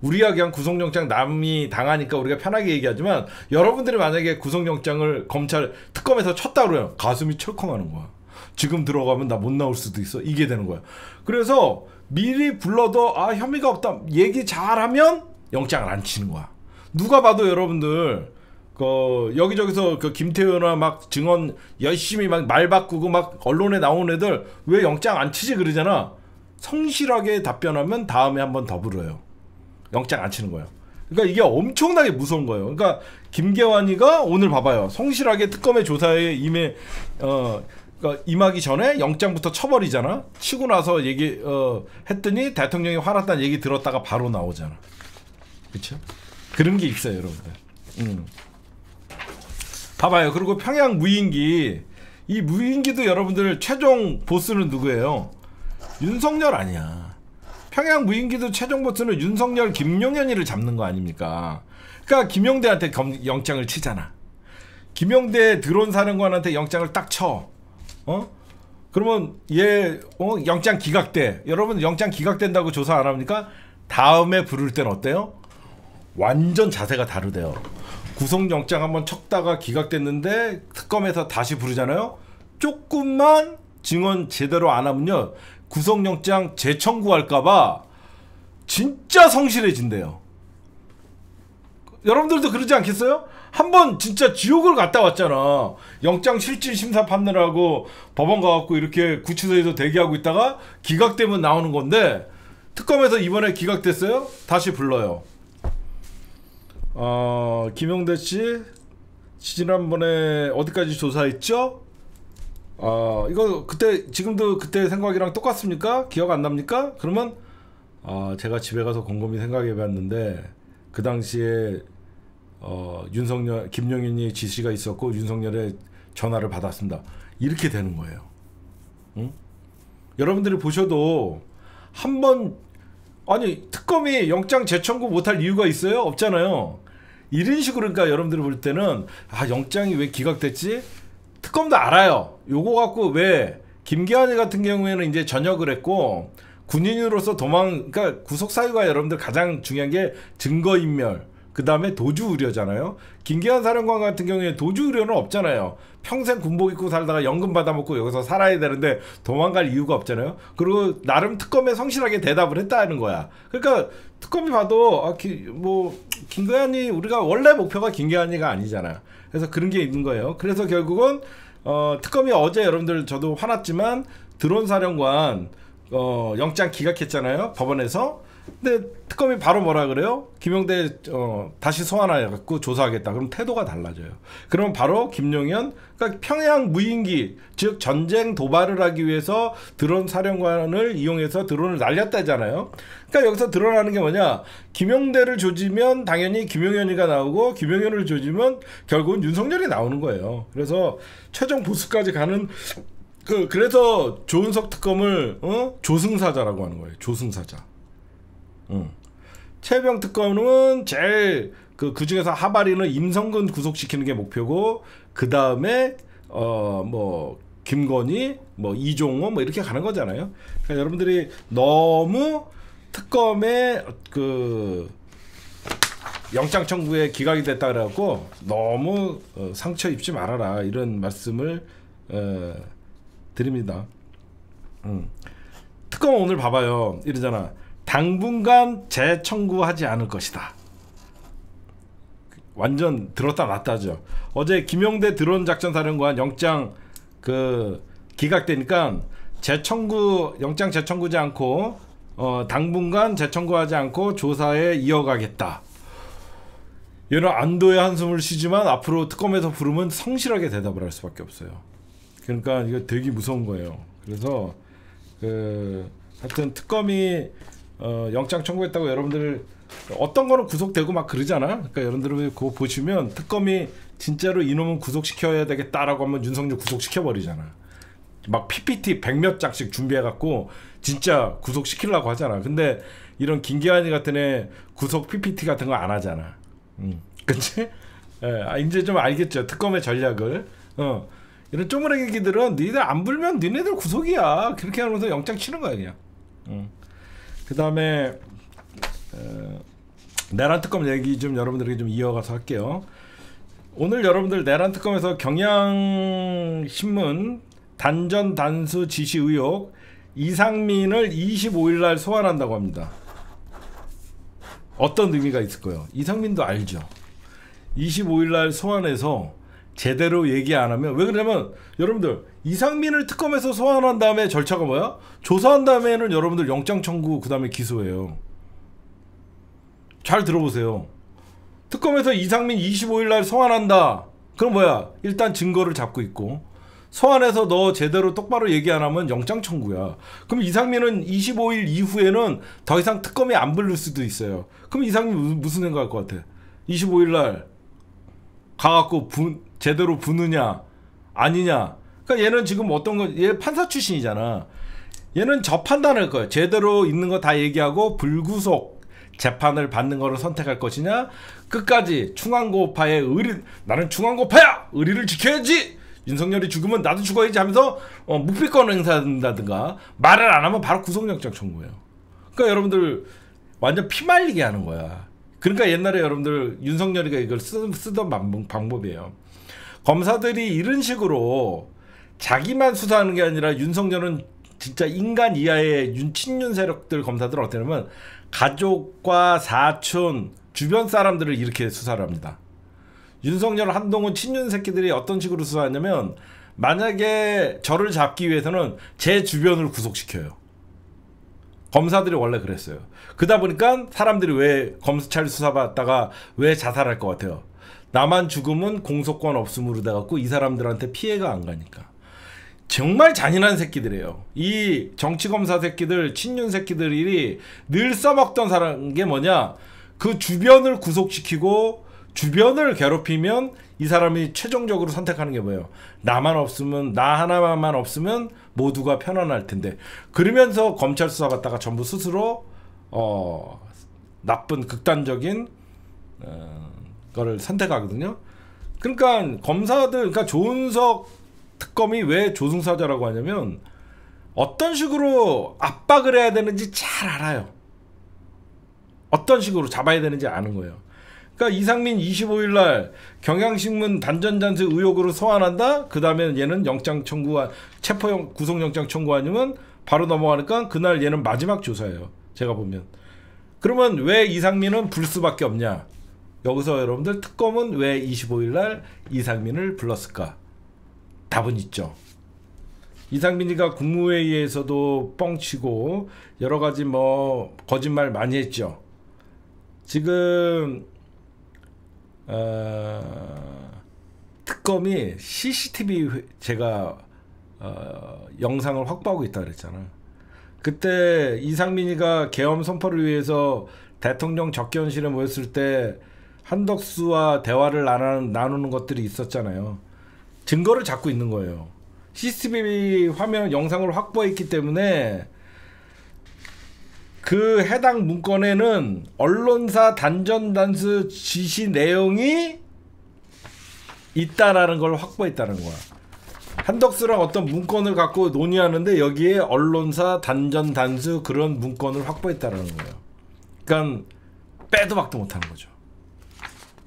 우리가 그냥 구속영장 남이 당하니까 우리가 편하게 얘기하지만 여러분들이 만약에 구속영장을 검찰 특검에서 쳤다 그러면 가슴이 철컹하는 거야. 지금 들어가면 나 못 나올 수도 있어. 이게 되는 거야. 그래서 미리 불러도 혐의가 없다 얘기 잘하면 영장을 안 치는 거야. 누가 봐도 여러분들 여기저기서 김태효나 막 증언 열심히 막 말 바꾸고 막 언론에 나온 애들 왜 영장 안 치지 그러잖아. 성실하게 답변하면 다음에 한 번 더 불러요. 영장 안 치는 거예요. 그러니까 이게 엄청나게 무서운 거예요. 그러니까 김계환이가 오늘 봐봐요. 성실하게 특검의 조사에 그러니까 임하기 전에 영장부터 쳐버리잖아. 치고 나서 했더니 대통령이 화났다는 얘기 들었다가 바로 나오잖아. 그쵸? 그런 게 있어요, 여러분들. 봐봐요. 그리고 평양 무인기, 이 무인기도 여러분들 최종 보스는 누구예요? 윤석열 아니야. 평양 무인기도 최종 보스는 윤석열, 김용현이를 잡는 거 아닙니까? 그러니까 김용대한테 영장을 치잖아. 김용대 드론 사령관한테 영장을 딱 쳐. 그러면 얘 영장 기각돼. 여러분 영장 기각된다고 조사 안 합니까? 다음에 부를 땐 어때요? 완전 자세가 다르대요. 구속영장 한번 쳤다가 기각됐는데 특검에서 다시 부르잖아요. 조금만 증언 제대로 안 하면요 구속영장 재청구할까봐 진짜 성실해진대요. 여러분들도 그러지 않겠어요? 한번 진짜 지옥을 갔다 왔잖아. 영장 실질 심사 받느라고 법원 가갖고 이렇게 구치소에서 대기하고 있다가 기각되면 나오는 건데 특검에서 이번에 기각됐어요? 다시 불러요. 김용대 씨 지난번에 어디까지 조사했죠? 이거 그때 지금도 그때 생각이랑 똑같습니까? 기억 안 납니까? 그러면 제가 집에 가서 곰곰이 생각해 봤는데 그 당시에 윤석열, 김용현이 지시가 있었고 윤석열의 전화를 받았습니다. 이렇게 되는 거예요. 응? 여러분들이 보셔도 한번 아니 특검이 영장 재청구 못할 이유가 있어요? 없잖아요. 이런 식으로 그러니까 여러분들이 볼 때는 영장이 왜 기각됐지? 특검도 알아요. 요거 갖고 왜 김기환이 같은 경우에는 이제 전역을 했고 군인으로서 그러니까 구속 사유가 여러분들 가장 중요한 게 증거인멸, 그 다음에 도주 우려잖아요. 김기환 사령관 같은 경우에 도주 우려는 없잖아요. 평생 군복 입고 살다가 연금 받아먹고 여기서 살아야 되는데 도망갈 이유가 없잖아요. 그리고 나름 특검에 성실하게 대답을 했다는 거야. 그러니까 특검이 봐도 김기환이 우리가 원래 목표가 김기환이가 아니잖아요. 그래서 그런 게 있는 거예요. 그래서 결국은 특검이 어제 여러분들 저도 화났지만 드론 사령관 영장 기각했잖아요, 법원에서. 근데 특검이 바로 뭐라 그래요? 김용대 다시 소환해갖고 조사하겠다. 그럼 태도가 달라져요. 그러면 바로 김용현, 그러니까 평양 무인기, 즉 전쟁 도발을 하기 위해서 드론 사령관을 이용해서 드론을 날렸다잖아요. 그러니까 여기서 드러나는 게 뭐냐? 김용대를 조지면 당연히 김용현이가 나오고, 김용현을 조지면 결국은 윤석열이 나오는 거예요. 그래서 최종 보수까지 가는 그래서 조은석 특검을 조승사자라고 하는 거예요. 조승사자. 최병 특검은 제일 그 중에서 하바리는 임성근 구속시키는 게 목표고, 그 다음에 김건희, 이종호 이렇게 가는 거잖아요. 그러니까 여러분들이 너무 특검의 그 영장 청구에 기각이 됐다 그래갖고 너무 상처 입지 말아라, 이런 말씀을 드립니다. 특검은 오늘 봐봐요. 이러잖아. 당분간 재청구하지 않을 것이다. 완전 들었다 놨다죠. 어제 김용대 드론 작전 사령관 영장 기각되니까 영장 재청구하지 않고 당분간 재청구하지 않고 조사에 이어가겠다. 얘는 안도의 한숨을 쉬지만 앞으로 특검에서 부르면 성실하게 대답을 할 수밖에 없어요. 그러니까 이거 되게 무서운 거예요. 그래서 하여튼 특검이 영장 청구했다고 여러분들 어떤 거는 구속되고 막 그러잖아. 그러니까 여러분들 그거 보시면 특검이 진짜로 이놈은 구속시켜야 되겠다라고 하면 윤석열 구속시켜버리잖아. 막 PPT 100몇 장씩 준비해갖고 진짜 구속시키려고 하잖아. 근데 이런 김기환이 같은 애 구속 PPT 같은 거 안 하잖아. 그치? 이제 좀 알겠죠, 특검의 전략을. 이런 쪼무레기들은 니들 안 불면 니네들 구속이야. 그렇게 하면서 영장 치는 거야 그냥. 그 다음에 내란 특검 얘기 좀 여러분들에게 좀 이어가서 할게요. 오늘 여러분들 내란 특검에서 경향신문 단전 단수 지시 의혹, 이상민을 25일날 소환한다고 합니다. 어떤 의미가 있을 거예요? 이상민도 알죠. 25일날 소환해서 제대로 얘기 안 하면, 왜 그러냐면 여러분들 이상민을 특검에서 소환한 다음에 절차가 뭐야? 조사한 다음에는 여러분들 영장 청구, 그 다음에 기소해요. 잘 들어보세요. 특검에서 이상민 25일날 소환한다. 그럼 뭐야? 일단 증거를 잡고 있고, 소환해서 너 제대로 똑바로 얘기 안 하면 영장 청구야. 그럼 이상민은 25일 이후에는 더 이상 특검에 안 부를 수도 있어요. 그럼 이상민 무슨 생각할 것 같아? 25일날 가갖고 제대로 부느냐 아니냐. 그러니까 얘는 지금 얘 판사 출신이잖아. 얘는 저 판단할 거야. 제대로 있는 거 다 얘기하고 불구속 재판을 받는 거를 선택할 것이냐, 끝까지 충안고파의 나는 충안고파야, 의리를 지켜야지, 윤석열이 죽으면 나도 죽어야지 하면서 묵비권 행사한다든가 말을 안 하면 바로 구속영장 청구해요. 그러니까 여러분들 완전 피말리게 하는 거야. 그러니까 옛날에 여러분들 윤석열이가 이걸 쓰던 방법이에요. 검사들이 이런 식으로 자기만 수사하는 게 아니라, 윤석열은 진짜 인간 이하의 친윤 세력들 검사들은 어떠냐면 가족과 사촌 주변 사람들을 이렇게 수사를 합니다. 윤석열, 한동훈 친윤 새끼들이 어떤 식으로 수사하냐면, 만약에 저를 잡기 위해서는 제 주변을 구속시켜요. 검사들이 원래 그랬어요. 그러다 보니까 사람들이 왜 검찰 수사받다가 왜 자살할 것 같아요? 나만 죽으면 공소권 없음으로 돼갖고 이 사람들한테 피해가 안 가니까. 정말 잔인한 새끼들이에요. 이 정치검사 새끼들, 친윤 새끼들이 늘 써먹던 사람 게 뭐냐, 그 주변을 구속시키고 주변을 괴롭히면 이 사람이 최종적으로 선택하는 게 뭐예요? 나만 없으면, 나 하나만 없으면 모두가 편안할 텐데. 그러면서 검찰 수사 받다가 전부 스스로 나쁜 극단적인 거를 선택하거든요. 그러니까 검사들, 그러니까 조은석 특검이 왜 조승사자라고 하냐면 어떤 식으로 압박을 해야 되는지 잘 알아요. 어떤 식으로 잡아야 되는지 아는 거예요. 그러니까 이상민 25일 날 경향신문 단전단수 의혹으로 소환한다. 그 다음에 얘는 영장 청구한 체포영 구속영장 청구 아니면 바로 넘어가니까 그날 얘는 마지막 조사예요. 제가 보면. 그러면 왜 이상민은 불 수밖에 없냐? 여기서 여러분들 특검은 왜 25일 날 이상민을 불렀을까? 답은 있죠. 이상민이가 국무회의에서도 뻥치고 여러 가지 뭐 거짓말 많이 했죠. 지금 특검이 CCTV 제가 영상을 확보하고 있다 그랬잖아. 그때 이상민이가 계엄 선포를 위해서 대통령 접견실에 모였을 때 한덕수와 대화를 나누는 것들이 있었잖아요. 증거를 잡고 있는 거예요. CCTV 화면 영상을 확보했기 때문에 그 해당 문건에는 언론사 단전단수 지시 내용이 있다라는 걸 확보했다는 거야. 한덕수랑 어떤 문건을 갖고 논의하는데 여기에 언론사 단전단수 그런 문건을 확보했다라는 거예요. 그러니까 빼도 박도 못하는 거죠.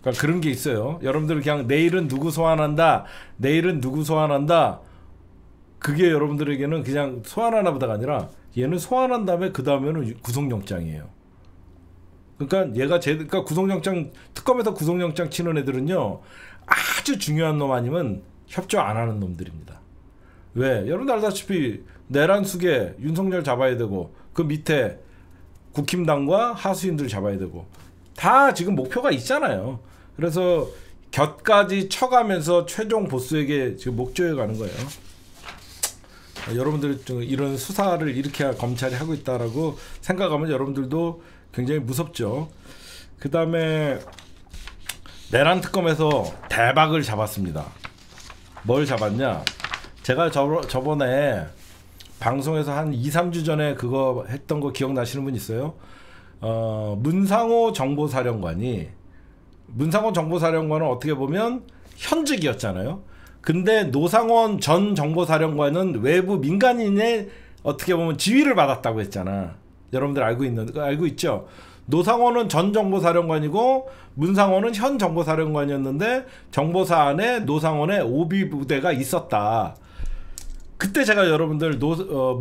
그러니까 그런 게 있어요. 여러분들 그냥 내일은 누구 소환한다, 내일은 누구 소환한다. 그게 여러분들에게는 그냥 소환하나 보다가 아니라 얘는 소환한 다음에 그 다음에는 구속영장이에요. 그러니까 얘가 그러니까 구속영장 특검에서 구속영장 치는 애들은요 아주 중요한 놈 아니면 협조 안 하는 놈들입니다. 왜? 여러분들 알다시피 내란 수계 윤석열 잡아야 되고 그 밑에 국힘당과 하수인들 잡아야 되고 다 지금 목표가 있잖아요. 그래서 곁까지 쳐가면서 최종 보스에게 지금 목조해 가는 거예요. 여러분들 이런 수사를 이렇게 검찰이 하고 있다라고 생각하면 여러분들도 굉장히 무섭죠. 그 다음에 내란 특검에서 대박을 잡았습니다. 뭘 잡았냐? 제가 저번에 방송에서 한 2-3주 전에 그거 했던 거 기억나시는 분 있어요? 문상호 정보사령관은 어떻게 보면 현직이었잖아요. 근데 노상원 전 정보사령관은 외부 민간인의 어떻게 보면 지위를 받았다고 했잖아. 여러분들 알고 있죠? 노상원은 전 정보사령관이고 문상원은 현 정보사령관이었는데 정보사 안에 노상원의 오비 부대가 있었다. 그때 제가 여러분들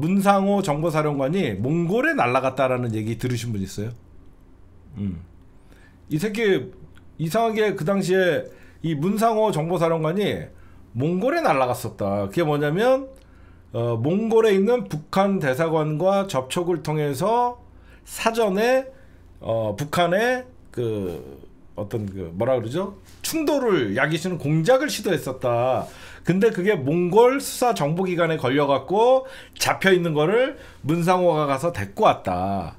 문상호 정보사령관이 몽골에 날아갔다라는 얘기 들으신 분 있어요? 이 새끼 이상하게 그 당시에 이 문상호 정보사령관이 몽골에 날아갔었다. 그게 뭐냐면 몽골에 있는 북한 대사관과 접촉을 통해서 사전에 북한의 그 어떤 그 뭐라 그러죠? 충돌을 야기시는 공작을 시도했었다. 근데 그게 몽골 수사 정보기관에 걸려갖고 잡혀 있는 거를 문상호가 가서 데리고 왔다.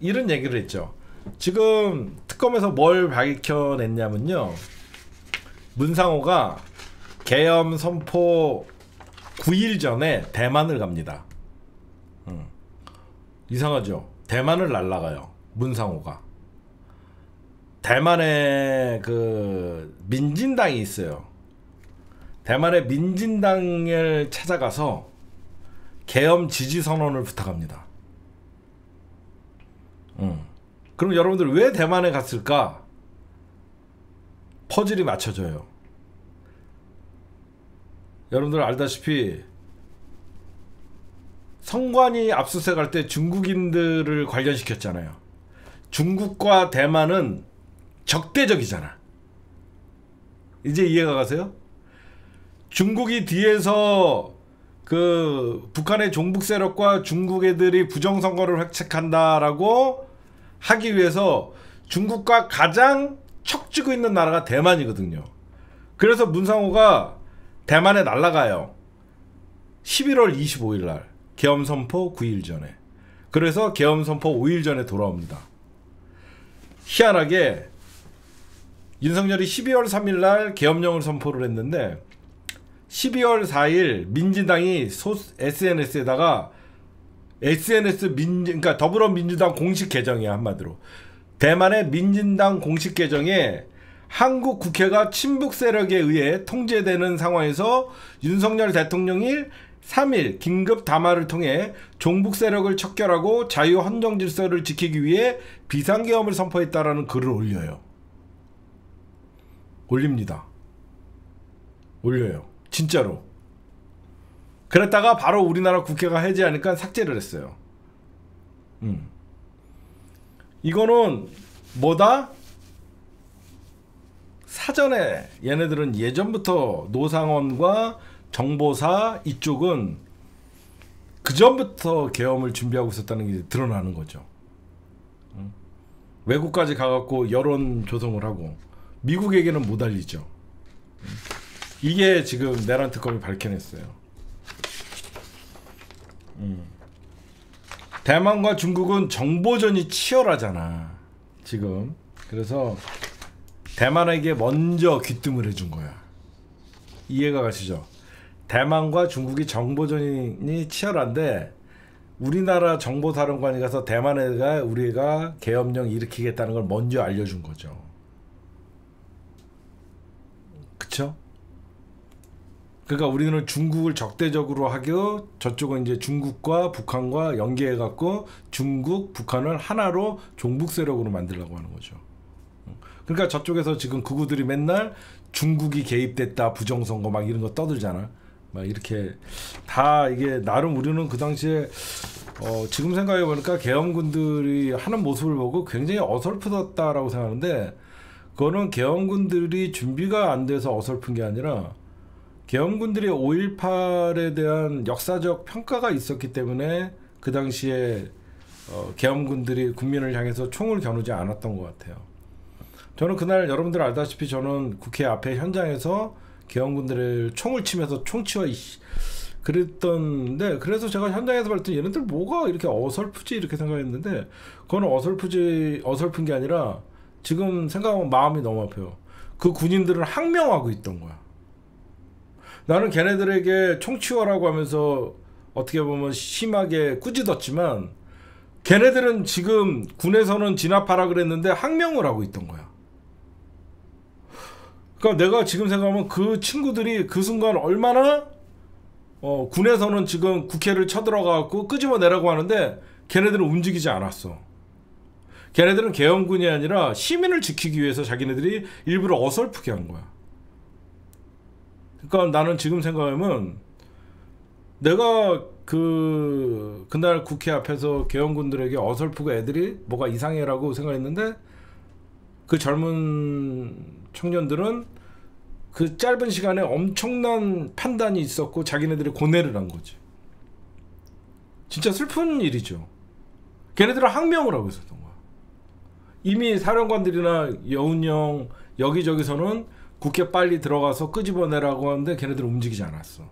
이런 얘기를 했죠. 지금 특검에서 뭘 밝혀냈냐면요. 문상호가 계엄 선포 9일 전에 대만을 갑니다. 이상하죠? 대만을 날아가요. 문상호가. 대만에 그 민진당이 있어요. 대만의 민진당을 찾아가서 계엄 지지 선언을 부탁합니다. 그럼 여러분들 왜 대만에 갔을까? 퍼즐이 맞춰져요. 여러분들 알다시피 성관이 압수수색할 때 중국인들을 관련시켰잖아요. 중국과 대만은 적대적이잖아. 이제 이해가 가세요? 중국이 뒤에서 그 북한의 종북 세력과 중국 애들이 부정선거를 획책한다라고 하기 위해서 중국과 가장 척지고 있는 나라가 대만이거든요. 그래서 문상호가 대만에 날아가요. 11월 25일 날 계엄 선포 9일 전에. 그래서 계엄 선포 5일 전에 돌아옵니다. 희한하게 윤석열이 12월 3일 날 계엄령을 선포를 했는데 12월 4일 민진당이 SNS에다가 그러니까 더불어민주당 공식 계정이야. 한마디로 대만의 민진당 공식 계정에 한국 국회가 친북 세력에 의해 통제되는 상황에서 윤석열 대통령이 3일 긴급 담화를 통해 종북 세력을 척결하고 자유 헌정 질서를 지키기 위해 비상계엄을 선포했다라는 글을 올려요. 올립니다. 올려요. 진짜로. 그랬다가 바로 우리나라 국회가 해제하니까 삭제를 했어요. 이거는 뭐다? 사전에 얘네들은 예전부터 노상원과 정보사 이쪽은 그전부터 계엄을 준비하고 있었다는 게 드러나는 거죠. 외국까지 가갖고 여론 조성을 하고 미국에게는 못 알리죠. 이게 지금 내란 특검이 밝혀냈어요. 대만과 중국은 정보전이 치열하잖아 지금. 그래서 대만에게 먼저 귀뜸을 해준 거야. 이해가 가시죠? 대만과 중국이 정보전이 치열한데 우리나라 정보사령관이 가서 대만에가 우리가 계엄령 일으키겠다는 걸 먼저 알려준 거죠. 그쵸? 그러니까 우리는 중국을 적대적으로 하고 저쪽은 이제 중국과 북한과 연계해갖고 중국, 북한을 하나로 종북 세력으로 만들려고 하는 거죠. 그러니까 저쪽에서 지금 극우들이 맨날 중국이 개입됐다, 부정선거 막 이런 거 떠들잖아. 막 이렇게 다 이게 나름 우리는 그 당시에 지금 생각해 보니까 계엄군들이 하는 모습을 보고 굉장히 어설프었다라고 생각하는데 그거는 계엄군들이 준비가 안 돼서 어설픈 게 아니라 계엄군들이 5.18에 대한 역사적 평가가 있었기 때문에 그 당시에 계엄군들이 국민을 향해서 총을 겨누지 않았던 것 같아요. 저는 그날 여러분들 알다시피 저는 국회 앞에 현장에서 계엄군들을 총을 치면서 총치워 그랬던데 그래서 제가 현장에서 봤을 때 얘네들 뭐가 이렇게 어설프지 이렇게 생각했는데 그거는 어설픈 게 아니라 지금 생각하면 마음이 너무 아파요. 그 군인들은 항명하고 있던 거야. 나는 걔네들에게 총치워라고 하면서 어떻게 보면 심하게 꾸짖었지만 걔네들은 지금 군에서는 진압하라 그랬는데 항명을 하고 있던 거야. 그러니까 내가 지금 생각하면 그 친구들이 그 순간 얼마나 군에서는 지금 국회를 쳐들어가고 끄집어내라고 하는데 걔네들은 움직이지 않았어. 걔네들은 계엄군이 아니라 시민을 지키기 위해서 자기네들이 일부러 어설프게 한 거야. 그러니까 나는 지금 생각하면 내가 그날 국회 앞에서 계엄군들에게 어설프고 애들이 뭐가 이상해라고 생각했는데 그 젊은 청년들은 그 짧은 시간에 엄청난 판단이 있었고 자기네들이 고뇌를 한 거지. 진짜 슬픈 일이죠. 걔네들은 항명을 하고 있었던 거야. 이미 사령관들이나 여운형 여기저기서는 국회 빨리 들어가서 끄집어내라고 하는데 걔네들은 움직이지 않았어.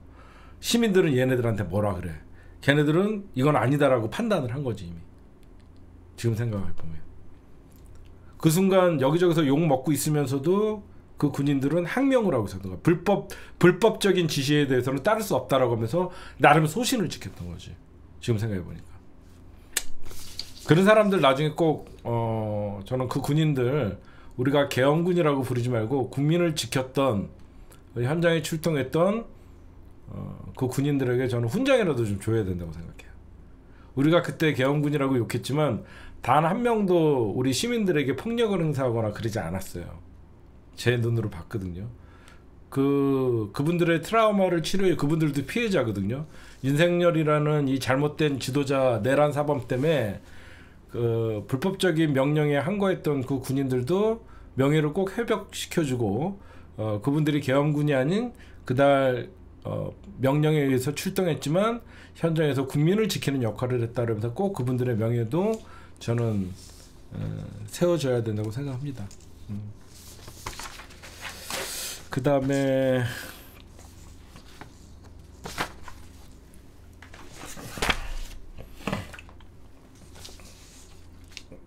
시민들은 얘네들한테 뭐라 그래. 걔네들은 이건 아니다라고 판단을 한 거지 이미. 지금 생각해보면. 그 순간 여기저기서 욕 먹고 있으면서도 그 군인들은 항명을 하고 있었던 거야. 불법적인 지시에 대해서는 따를 수 없다라고 하면서 나름 소신을 지켰던 거지. 지금 생각해보니까. 그런 사람들 나중에 꼭 저는 그 군인들 우리가 계엄군이라고 부르지 말고 국민을 지켰던 현장에 출동했던 그 군인들에게 저는 훈장이라도 좀 줘야 된다고 생각해요. 우리가 그때 계엄군이라고 욕했지만 단 한 명도 우리 시민들에게 폭력을 행사하거나 그러지 않았어요. 제 눈으로 봤거든요. 그분들의 트라우마를 치료해. 그분들도 피해자거든요. 윤석열이라는 이 잘못된 지도자 내란 사범 때문에 그 불법적인 명령에 항거했던 그 군인들도 명예를 꼭 회복시켜주고 그분들이 계엄군이 아닌 그날 명령에 의해서 출동했지만 현장에서 국민을 지키는 역할을 했다 그러면서 꼭 그분들의 명예도 저는 세워줘야 된다고 생각합니다. 그 다음에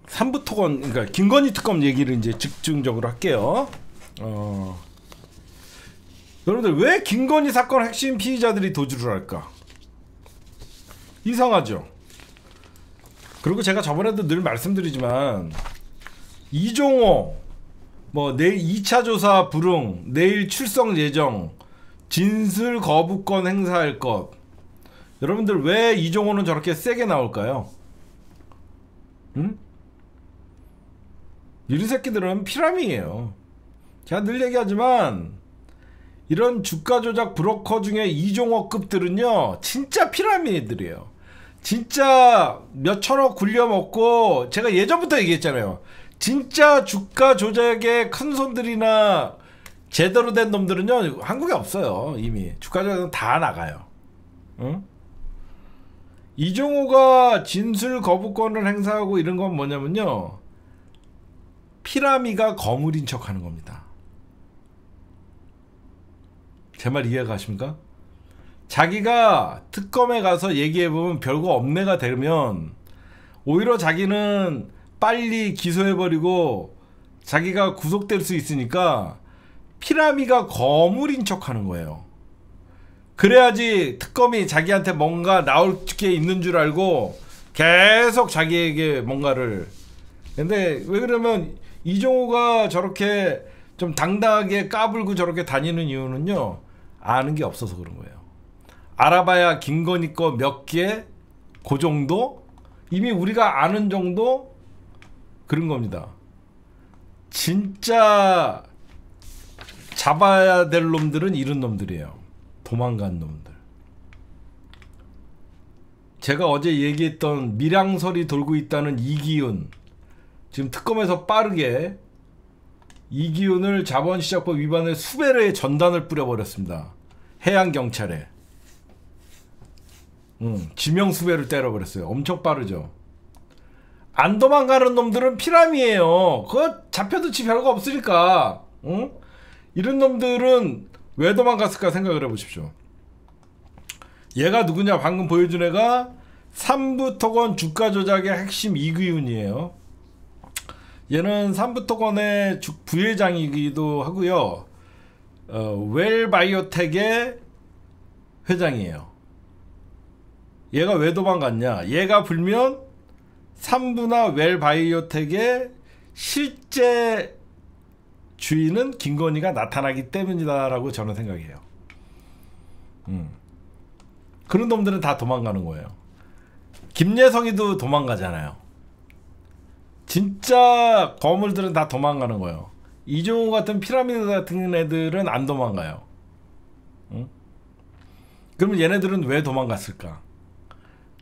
삼부토건, 그러니까 김건희 특검 얘기를 이제 집중적으로 할게요. 여러분들 왜 김건희 사건 핵심 피의자들이 도주를 할까? 이상하죠. 그리고 제가 저번에도 늘 말씀드리지만 이종호, 뭐 내일 2차 조사 불응, 내일 출석 예정, 진술 거부권 행사할 것. 여러분들 왜 이종호는 저렇게 세게 나올까요? 응? 이런 새끼들은 피라미예요. 제가 늘 얘기하지만 이런 주가 조작 브로커 중에 이종호급들은요 진짜 피라미들이에요. 진짜 몇천억 굴려먹고, 제가 예전부터 얘기했잖아요. 진짜 주가 조작의 큰손들이나 제대로 된 놈들은요 한국에 없어요. 이미 주가 조작은 다 나가요. 응? 이종호가 진술 거부권을 행사하고 이런 건 뭐냐면요, 피라미가 거물인 척 하는 겁니다. 제 말 이해가십니까? 자기가 특검에 가서 얘기해보면 별거 없네가 되면 오히려 자기는 빨리 기소해버리고 자기가 구속될 수 있으니까 피라미가 거물인 척 하는 거예요. 그래야지 특검이 자기한테 뭔가 나올 게 있는 줄 알고 계속 자기에게 뭔가를. 근데 왜 그러면 이종호가 저렇게 좀 당당하게 까불고 저렇게 다니는 이유는요, 아는 게 없어서 그런 거예요. 알아봐야 김건희 거 몇 개, 그 정도? 이미 우리가 아는 정도? 그런 겁니다. 진짜 잡아야 될 놈들은 이런 놈들이에요. 도망간 놈들. 제가 어제 얘기했던 밀양설이 돌고 있다는 이기훈, 지금 특검에서 빠르게 이기훈을 자본시장법 위반의 수배를 전단을 뿌려버렸습니다. 해양경찰에. 지명수배를 때려버렸어요. 엄청 빠르죠. 안 도망가는 놈들은 피라미예요. 그거 잡혀도 지 별거 없으니까. 응? 이런 놈들은 왜 도망갔을까 생각을 해보십시오. 얘가 누구냐, 방금 보여준 애가 삼부토건 주가 조작의 핵심 이기훈이에요. 얘는 삼부토건의 부회장이기도 하고요. 웰바이오텍의 회장이에요. 얘가 왜 도망갔냐? 얘가 불면 삼부나 웰바이오텍의 실제 주인은 김건희가 나타나기 때문이다라고 저는 생각해요. 그런 놈들은 다 도망가는 거예요. 김예성이도 도망가잖아요. 진짜 거물들은 다 도망가는 거예요. 이종호 같은 피라미드 같은 애들은 안 도망가요. 응? 그러면 얘네들은 왜 도망갔을까?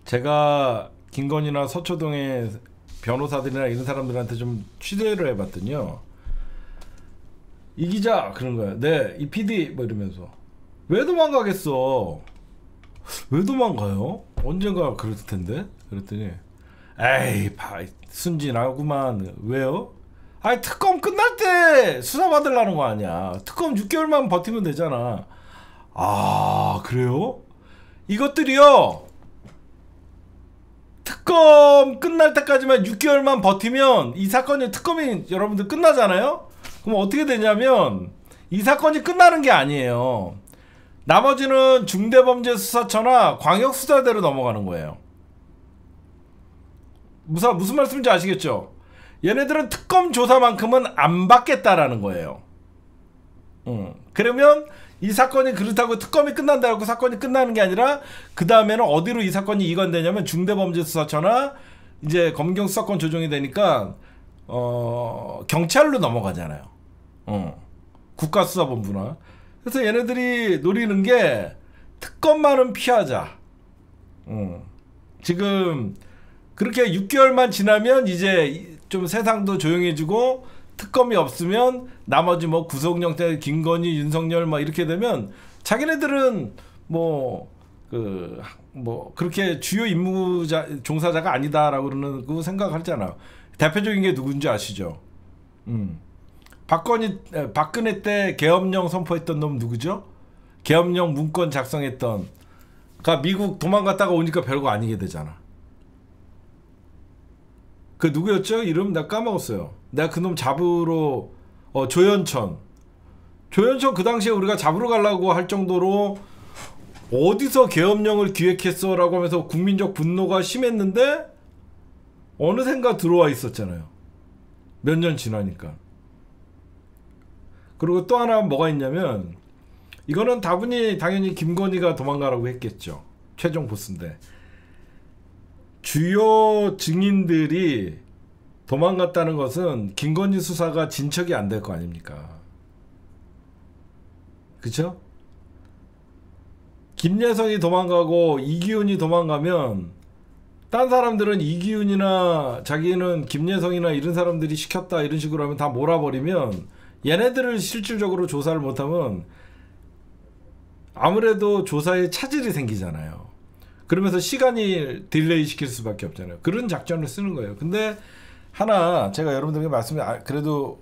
제가 김건희나 서초동의 변호사들이나 이런 사람들한테 좀 취재를 해봤더니요, 이 기자 그런 거야. 네, 이 PD 뭐 이러면서 왜 도망가겠어? 왜 도망가요? 언젠가 그럴 텐데. 그랬더니 에이 순진하구만. 왜요? 아니 특검 끝날 때 수사 받으려는 거 아니야. 특검 6개월만 버티면 되잖아. 아 그래요? 이것들이요, 특검 끝날 때까지만 6개월만 버티면 이 사건이, 특검이 여러분들 끝나잖아요? 그럼 어떻게 되냐면 이 사건이 끝나는 게 아니에요. 나머지는 중대범죄수사처나 광역수사대로 넘어가는 거예요. 무슨 말씀인지 아시겠죠? 얘네들은 특검 조사만큼은 안 받겠다라는 거예요. 그러면 이 사건이 그렇다고 특검이 끝난다고 사건이 끝나는 게 아니라 그 다음에는 어디로 이 사건이 이관되냐면 중대범죄수사처나 이제 검경수사권 조정이 되니까 경찰로 넘어가잖아요. 국가수사본부나. 그래서 얘네들이 노리는 게 특검만은 피하자. 지금 그렇게 6개월만 지나면 이제 좀 세상도 조용해지고 특검이 없으면 나머지 뭐 구속영장 때 김건희, 윤석열 막 이렇게 되면 자기네들은 그렇게 주요 종사자가 아니다라고 그러는 거 생각하잖아요. 대표적인 게 누군지 아시죠? 박근혜 때 계엄령 선포했던 놈 누구죠? 계엄령 문건 작성했던. 미국 도망갔다가 오니까 별거 아니게 되잖아. 그 누구였죠? 이름 나 까먹었어요. 내가 그 놈 잡으러 조현천 그 당시에 우리가 잡으러 가려고 할 정도로 어디서 계엄령을 기획했어 라고 하면서 국민적 분노가 심했는데 어느샌가 들어와 있었잖아요. 몇 년 지나니까. 그리고 또 하나 뭐가 있냐면 이거는 다분히 당연히 김건희가 도망가라고 했겠죠. 최종 보스인데 주요 증인들이 도망갔다는 것은 김건희 수사가 진척이 안 될 거 아닙니까? 그쵸? 김예성이 도망가고 이기훈이 도망가면 딴 사람들은 이기훈이나 자기는 김예성이나 이런 사람들이 시켰다 이런 식으로 하면 다 몰아버리면 얘네들을 실질적으로 조사를 못하면 아무래도 조사에 차질이 생기잖아요. 그러면서 시간이 딜레이 시킬 수밖에 없잖아요. 그런 작전을 쓰는 거예요. 근데 하나 제가 여러분들에게 그래도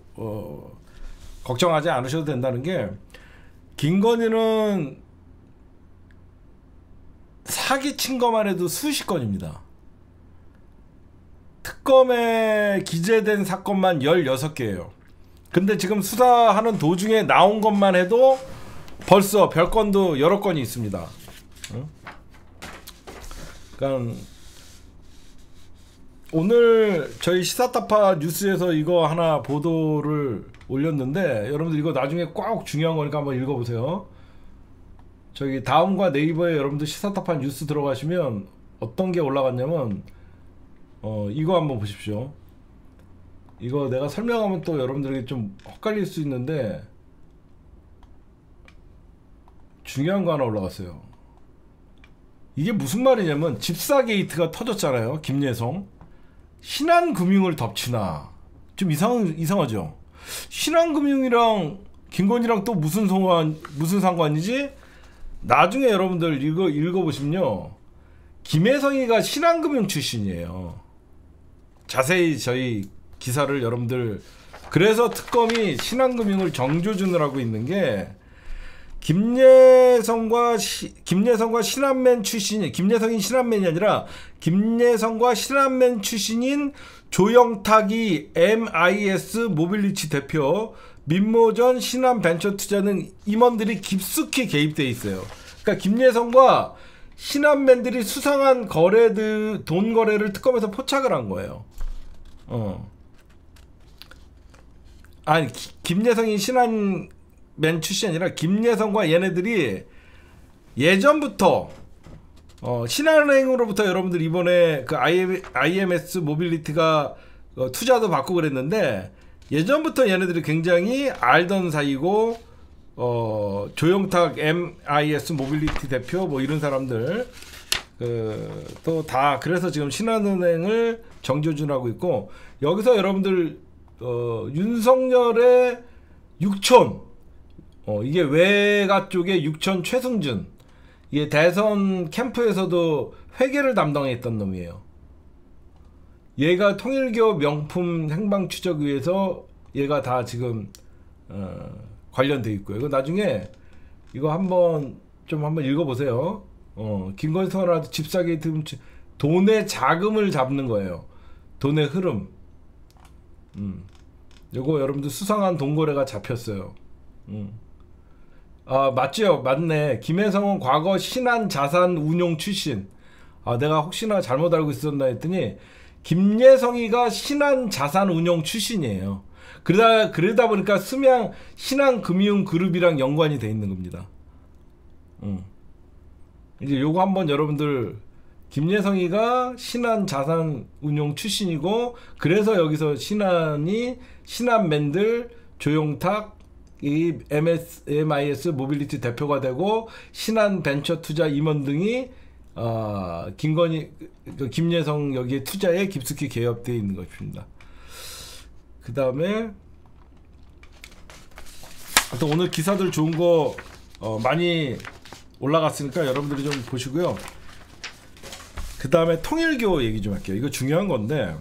걱정하지 않으셔도 된다는 게 김건희는 사기친 것만 해도 수십 건입니다. 특검에 기재된 사건만 16개예요. 근데 지금 수사하는 도중에 나온 것만 해도 벌써 별건도 여러 건이 있습니다. 응? 그러니까 오늘 저희 시사타파 뉴스에서 이거 하나 보도를 올렸는데 여러분들 이거 나중에 꼭 중요한 거니까 한번 읽어보세요. 저기 다음과 네이버에 여러분들 시사타파 뉴스 들어가시면 어떤 게 올라갔냐면 이거 한번 보십시오. 이거 내가 설명하면 또 여러분들에게 좀 헷갈릴 수 있는데 중요한 거 하나 올라갔어요. 이게 무슨 말이냐면 집사 게이트가 터졌잖아요. 김예성 신한금융을 덮치나 좀 이상하죠. 신한금융이랑 김건희랑 또 무슨 상관이지? 나중에 여러분들 읽어보시면요 김혜성이가 신한금융 출신이에요. 자세히 저희 기사를 여러분들 그래서 특검이 신한금융을 정조준을 하고 있는 게 김예성과 신한맨 출신이 김예성이 신한맨이 아니라 김예성과 신한맨 출신인 조영탁이 MIS 모빌리티 대표 민모전 신한벤처투자 등 임원들이 깊숙이 개입돼 있어요. 그러니까 김예성과 신한맨들이 수상한 돈 거래를 특검에서 포착을 한 거예요. 아니 김예성이 신한맨 출신이 아니라 김예성과 얘네들이 예전부터 신한은행으로부터 여러분들 이번에 그 IMS 모빌리티가 투자도 받고 그랬는데 예전부터 얘네들이 굉장히 알던 사이고 조영탁 MIS 모빌리티 대표 뭐 이런 사람들 또 다 그래서 지금 신한은행을 정조준하고 있고 여기서 여러분들 윤석열의 육촌 이게 외가 쪽의 육촌 최승준 이게 대선 캠프에서도 회계를 담당했던 놈이에요. 얘가 통일교 명품 행방추적위에서 얘가 다 지금 관련돼 있고요. 이거 나중에 이거 한번 읽어보세요. 김건희 선언한테 집사기 돈의 자금을 잡는 거예요. 돈의 흐름. 요거 여러분들 수상한 돈거래가 잡혔어요. 아 맞죠? 맞네. 김혜성은 과거 신한자산운용 출신. 아 내가 혹시나 잘못 알고 있었나 했더니 김예성이가 신한자산운용 출신이에요. 그러다 보니까 스명 신한금융그룹이랑 연관이 돼 있는 겁니다. 이제 요거 한번 여러분들 김예성이가 신한자산운용 출신이고 그래서 여기서 신한맨들 조영탁 이 MIS 모빌리티 대표가 되고 신한벤처투자 임원 등이 김예성 여기에 투자에 깊숙이 개입되어 있는 것입니다. 그 다음에 또 오늘 기사들 좋은 거 많이 올라갔으니까 여러분들이 좀 보시고요. 그 다음에 통일교 얘기 좀 할게요. 이거 중요한 건데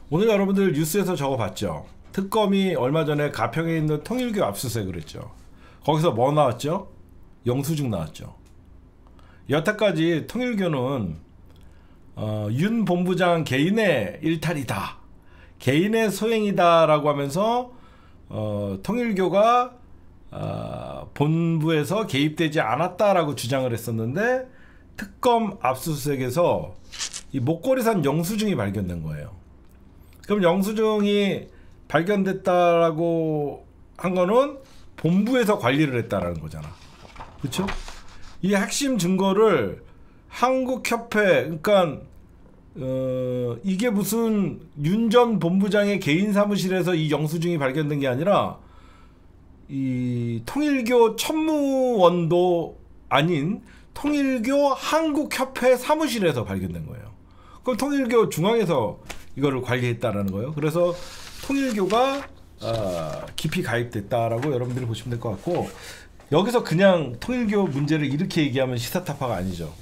오늘 여러분들 뉴스에서 저거 봤죠? 특검이 얼마 전에 가평에 있는 통일교 압수수색을 했죠. 거기서 뭐 나왔죠? 영수증 나왔죠. 여태까지 통일교는 윤 본부장 개인의 일탈이다, 개인의 소행이다 라고 하면서 통일교가 본부에서 개입되지 않았다라고 주장을 했었는데 특검 압수수색에서 이 목걸이산 영수증이 발견된 거예요. 그럼 영수증이 발견됐다라고 한 거는 본부에서 관리를 했다라는 거잖아. 그렇죠? 이 핵심 증거를 한국협회, 그러니까 이게 무슨 윤 전 본부장의 개인 사무실에서 이 영수증이 발견된 게 아니라 이 통일교 천무원도 아닌 통일교 한국협회 사무실에서 발견된 거예요. 그럼 통일교 중앙에서 이거를 관리했다라는 거예요. 그래서 통일교가 깊이 가입됐다라고 여러분들이 보시면 될 것 같고, 여기서 그냥 통일교 문제를 이렇게 얘기하면 시사타파가 아니죠.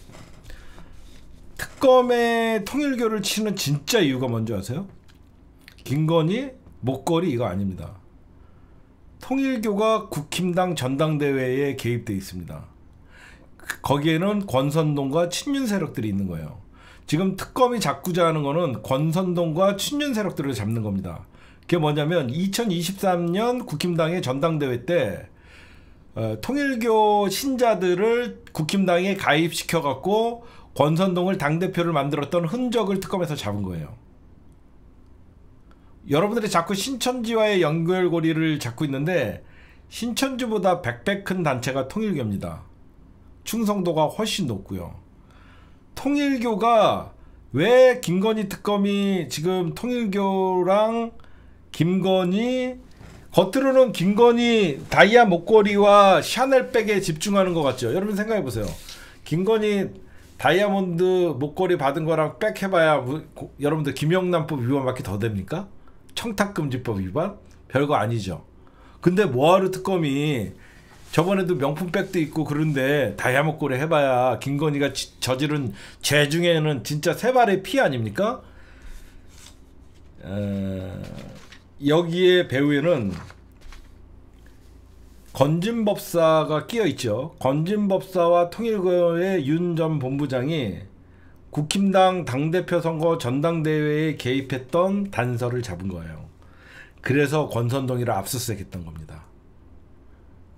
특검에 통일교를 치는 진짜 이유가 뭔지 아세요? 김건희 목걸이 이거 아닙니다. 통일교가 국힘당 전당대회에 개입돼 있습니다. 거기에는 권선동과 친윤 세력들이 있는 거예요. 지금 특검이 잡고자 하는 거는 권선동과 친윤 세력들을 잡는 겁니다. 그게 뭐냐면 2023년 국힘당의 전당대회 때 통일교 신자들을 국힘당에 가입시켜 갖고 권선동을 당대표를 만들었던 흔적을 특검에서 잡은 거예요. 여러분들이 자꾸 신천지와의 연결고리를 잡고 있는데, 신천지보다 100배 큰 단체가 통일교입니다. 충성도가 훨씬 높고요. 통일교가 왜 김건희 특검이 지금 통일교랑 김건희, 겉으로는 김건희 다이아 목걸이와 샤넬백에 집중하는 것 같죠? 여러분 생각해 보세요. 김건희 다이아몬드 목걸이 받은 거랑 백 해봐야 여러분들 김영란법 위반밖에 더 됩니까? 청탁금지법 위반? 별거 아니죠. 근데 뭐하러 특검이 저번에도 명품백도 있고 그런데 다이아 목걸이 해봐야 김건희가 저지른 죄 중에는 진짜 세 발의 피 아닙니까? 여기에 배후에는 건진법사가 끼어있죠. 건진법사와 통일교의 윤 전 본부장이 국힘당 당대표 선거 전당대회에 개입했던 단서를 잡은 거예요. 그래서 권선동이를 압수수색했던 겁니다.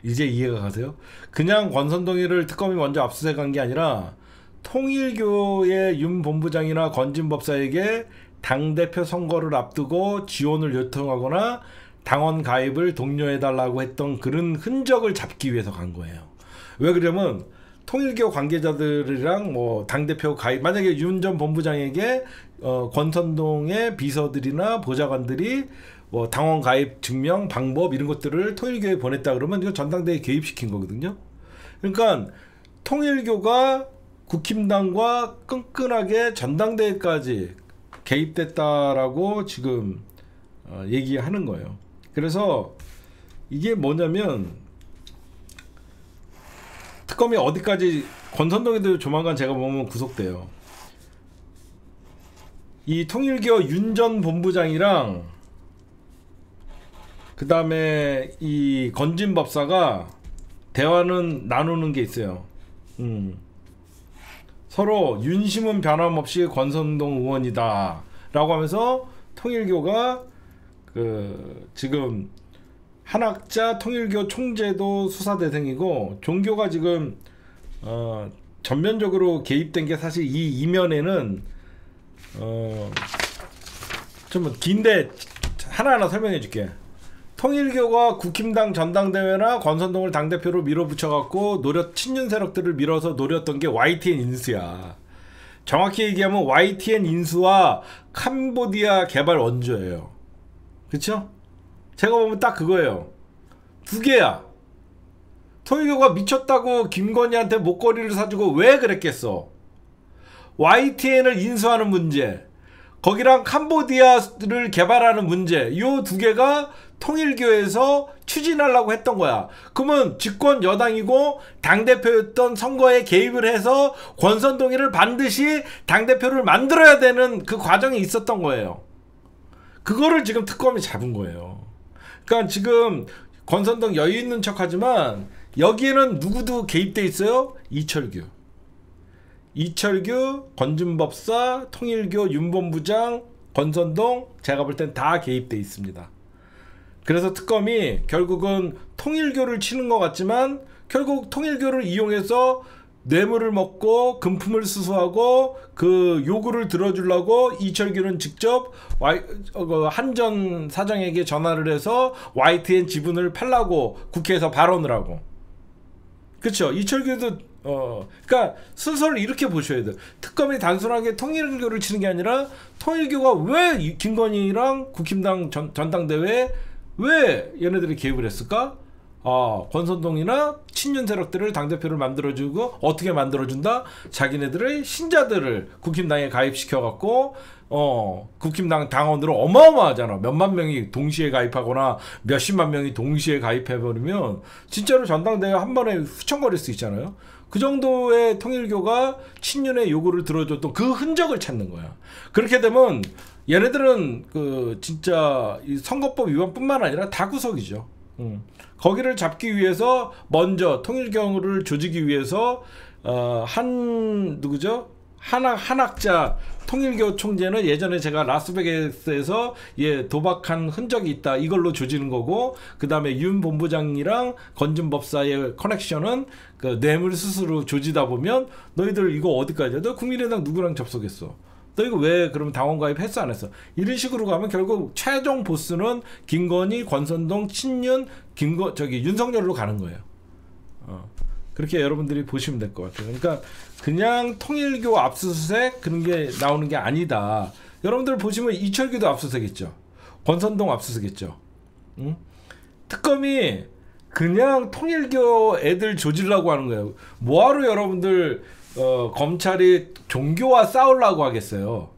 이제 이해가 가세요? 그냥 권선동이를 특검이 먼저 압수수색한 게 아니라 통일교의 윤 본부장이나 건진법사에게 당대표 선거를 앞두고 지원을 요청하거나 당원 가입을 독려해달라고 했던 그런 흔적을 잡기 위해서 간 거예요. 왜 그러냐면 통일교 관계자들이랑 뭐 당대표 가입, 만약에 윤 전 본부장에게 권선동의 비서들이나 보좌관들이 뭐 당원 가입 증명 방법 이런 것들을 통일교에 보냈다 그러면 이거 전당대회에 개입시킨 거거든요. 그러니까 통일교가 국힘당과 끈끈하게 전당대회까지 개입됐다라고 지금 얘기하는 거예요. 그래서 이게 뭐냐면 특검이 어디까지, 권선동에도 조만간 제가 보면 구속돼요. 이 통일교 윤 전 본부장이랑 그 다음에 이 건진법사가 대화는 나누는 게 있어요. 서로 윤심은 변함없이 권선동 의원이다 라고 하면서 통일교가 지금 한학자 통일교 총재도 수사 대상이고, 종교가 지금 전면적으로 개입된 게 사실 이 이면에는 좀 긴데 하나하나 설명해 줄게. 통일교가 국힘당 전당대회나 권선동을 당대표로 밀어붙여갖고 친윤 세력들을 밀어서 노렸던 게 YTN 인수야. 정확히 얘기하면 YTN 인수와 캄보디아 개발 원조예요. 그쵸? 제가 보면 딱 그거예요. 두 개야. 통일교가 미쳤다고 김건희한테 목걸이를 사주고 왜 그랬겠어? YTN을 인수하는 문제, 거기랑 캄보디아를 개발하는 문제, 이 두 개가 통일교에서 추진하려고 했던 거야. 그러면 집권 여당이고 당대표였던 선거에 개입을 해서 권선동이를 반드시 당대표를 만들어야 되는 그 과정이 있었던 거예요. 그거를 지금 특검이 잡은 거예요. 그러니까 지금 권선동 여유 있는 척하지만 여기에는 누구도 개입돼 있어요? 이철규, 건진법사, 통일교 윤본부장, 권선동, 제가 볼 땐 다 개입돼 있습니다. 그래서 특검이 결국은 통일교를 치는 것 같지만 결국 통일교를 이용해서 뇌물을 먹고 금품을 수수하고 그 요구를 들어주려고 이철규는 직접 한전 사장에게 전화를 해서 YTN 지분을 팔라고 국회에서 발언을 하고. 그렇죠. 이철규도 그러니까 순서를 이렇게 보셔야 돼요. 특검이 단순하게 통일교를 치는 게 아니라 통일교가 왜 김건희랑 국힘당 전당대회에 왜 얘네들이 개입을 했을까? 권선동이나 친윤 세력들을 당대표를 만들어주고 어떻게 만들어준다? 자기네들의 신자들을 국힘당에 가입시켜갖고 국힘당 당원으로 어마어마하잖아. 몇만 명이 동시에 가입하거나 몇십만 명이 동시에 가입해버리면 진짜로 전당대회 한 번에 후천거릴 수 있잖아요. 그 정도의 통일교가 친윤의 요구를 들어줬던 그 흔적을 찾는 거야. 그렇게 되면 얘네들은 그 진짜 이 선거법 위반뿐만 아니라 다 구석이죠. 거기를 잡기 위해서 먼저 통일교를 조지기 위해서 누구죠? 한학자 통일교 총재는 예전에 제가 라스베가스에서 도박한 흔적이 있다. 이걸로 조지는 거고, 그 다음에 윤 본부장이랑 건진법사의 커넥션은 그 뇌물 수수로 조지다 보면 너희들 이거 어디까지야? 너 국민의당 누구랑 접속했어? 너 이거 왜 그러면 당원 가입했어 안 했어? 이런 식으로 가면 결국 최종 보스는 김건희, 권선동, 친윤, 윤석열로 가는 거예요. 그렇게 여러분들이 보시면 될 것 같아요. 그러니까 그냥 통일교 압수수색 그런 게 나오는 게 아니다. 여러분들 보시면 이철규도 압수수색했죠. 권선동 압수수색했죠. 응? 특검이 그냥 통일교 애들 조지려고 하는 거예요. 뭐하러 여러분들 검찰이 종교와 싸우려고 하겠어요.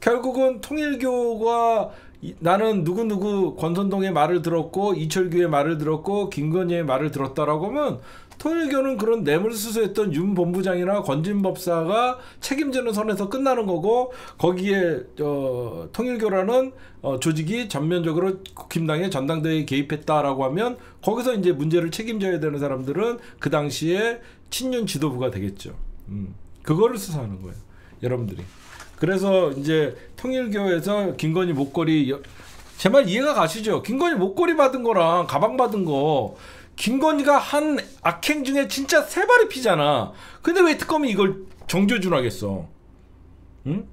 결국은 통일교가 나는 누구누구 권선동의 말을 들었고 이철규의 말을 들었고 김건희의 말을 들었다라고 하면 통일교는 그런 뇌물수수했던 윤 본부장이나 건진법사가 책임지는 선에서 끝나는 거고, 거기에 통일교라는 조직이 전면적으로 국힘당의 전당대회에 개입했다라고 하면 거기서 이제 문제를 책임져야 되는 사람들은 그 당시에 친윤 지도부가 되겠죠. 그거를 수사하는 거예요, 여러분들이. 그래서 이제 통일교에서 김건희 목걸이, 제 말 이해가 가시죠? 김건희 목걸이 받은 거랑 가방 받은 거, 김건희가 한 악행 중에 진짜 세 발이 피잖아. 근데 왜 특검이 이걸 정조준하겠어? 응?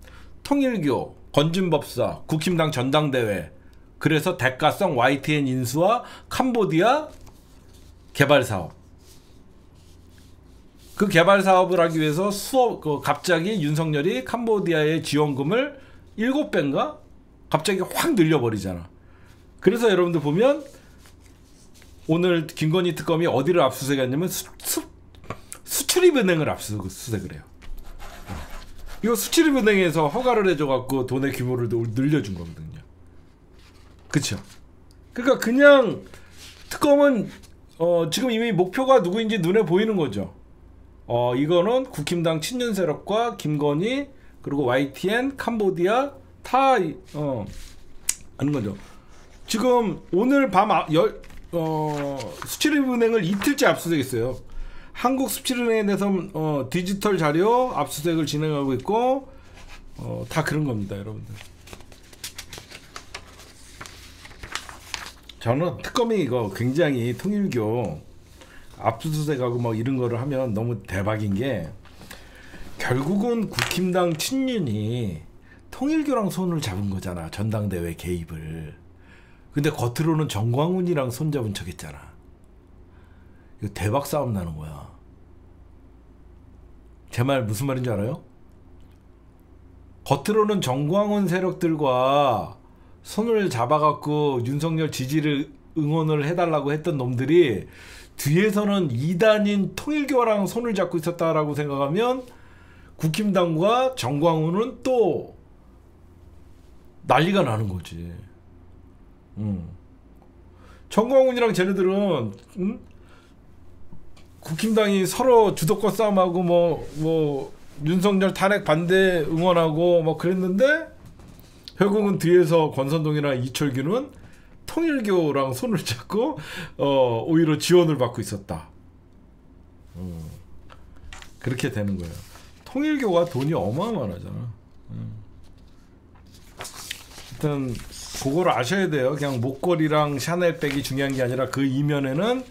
통일교, 건진법사, 국힘당 전당대회, 그래서 대가성 YTN 인수와 캄보디아 개발 사업. 그 개발 사업을 하기 위해서 갑자기 윤석열이 캄보디아의 지원금을 7배인가? 갑자기 확 늘려버리잖아. 그래서 여러분들 보면 오늘 김건희 특검이 어디를 압수수색했냐면 수출입은행을 압수수색을 해요. 이거 수출입은행에서 허가를 해줘갖고 돈의 규모를 늘려준 거거든요. 그쵸? 그러니까 그냥 특검은 지금 이미 목표가 누구인지 눈에 보이는 거죠. 이거는 국힘당 친윤 세력과 김건희 그리고 YTN, 캄보디아 다 하는 거죠. 지금 오늘 밤 수출입은행을 이틀째 압수수색했어요. 한국 수출은행에 대해서 디지털 자료 압수수색을 진행하고 있고 다 그런 겁니다, 여러분들. 저는 특검이 이거 굉장히 통일교 압수수색하고 뭐 이런 거를 하면 너무 대박인 게, 결국은 국힘당 친윤이 통일교랑 손을 잡은 거잖아, 전당대회 개입을. 근데 겉으로는 정광훈이랑 손잡은 척 했잖아. 이거 대박 싸움 나는 거야. 제 말 무슨 말인지 알아요? 겉으로는 정광훈 세력들과 손을 잡아갖고 윤석열 지지를 응원을 해달라고 했던 놈들이 뒤에서는 이단인 통일교랑 손을 잡고 있었다라고 생각하면 국힘당과 정광훈은 또 난리가 나는 거지. 정광훈이랑 쟤네들은 국힘당이 서로 주도권 싸움하고 뭐 윤석열 탄핵 반대 응원하고 뭐 그랬는데 결국은 뒤에서 권선동이나 이철규는 통일교랑 손을 잡고 오히려 지원을 받고 있었다. 그렇게 되는 거예요. 통일교가 돈이 어마어마하잖아. 일단 그거를 아셔야 돼요. 그냥 목걸이랑 샤넬백이 중요한 게 아니라 그 이면에는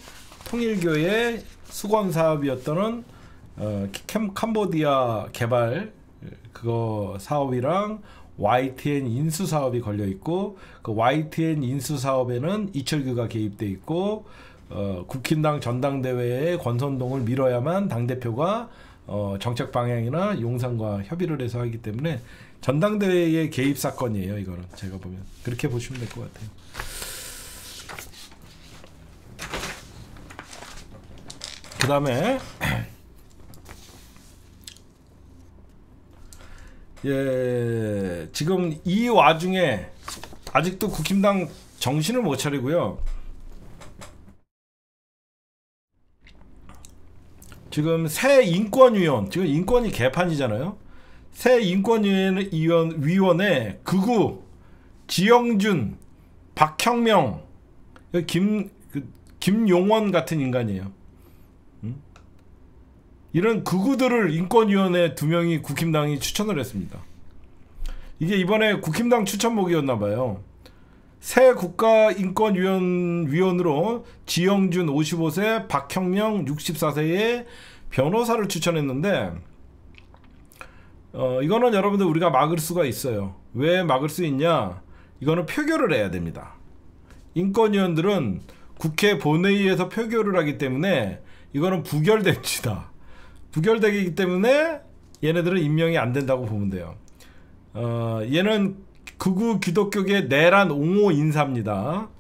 통일교의 수건 사업이었던 캄보디아 개발 그거 사업이랑 YTN 인수 사업이 걸려 있고, 그 YTN 인수 사업에는 이철규가 개입돼 있고, 국힘당 전당대회에 권선동을 밀어야만 당 대표가 정책 방향이나 용산과 협의를 해서 하기 때문에 전당대회의 개입 사건이에요. 이거는 제가 보면 그렇게 보시면 될 것 같아요. 그 다음에 예, 지금 이 와중에 아직도 국힘당 정신을 못 차리고요. 지금 새 인권위원, 지금 인권이 개판이잖아요. 새 인권위원회 극우 지영준, 박형명, 김용원 같은 인간이에요. 이런 극우들을 인권위원회 2명이 국힘당이 추천을 했습니다. 이게 이번에 국힘당 추천목이었나봐요. 새 국가인권위원으로 지영준 55세, 박형명 64세의 변호사를 추천했는데, 이거는 여러분들 우리가 막을 수가 있어요. 왜 막을 수 있냐? 이거는 표결을 해야 됩니다. 인권위원들은 국회 본회의에서 표결을 하기 때문에 이거는 부결됩니다. 부결되기 때문에 얘네들은 임명이 안 된다고 보면 돼요. 얘는 극우 기독교계 내란 옹호 인사입니다.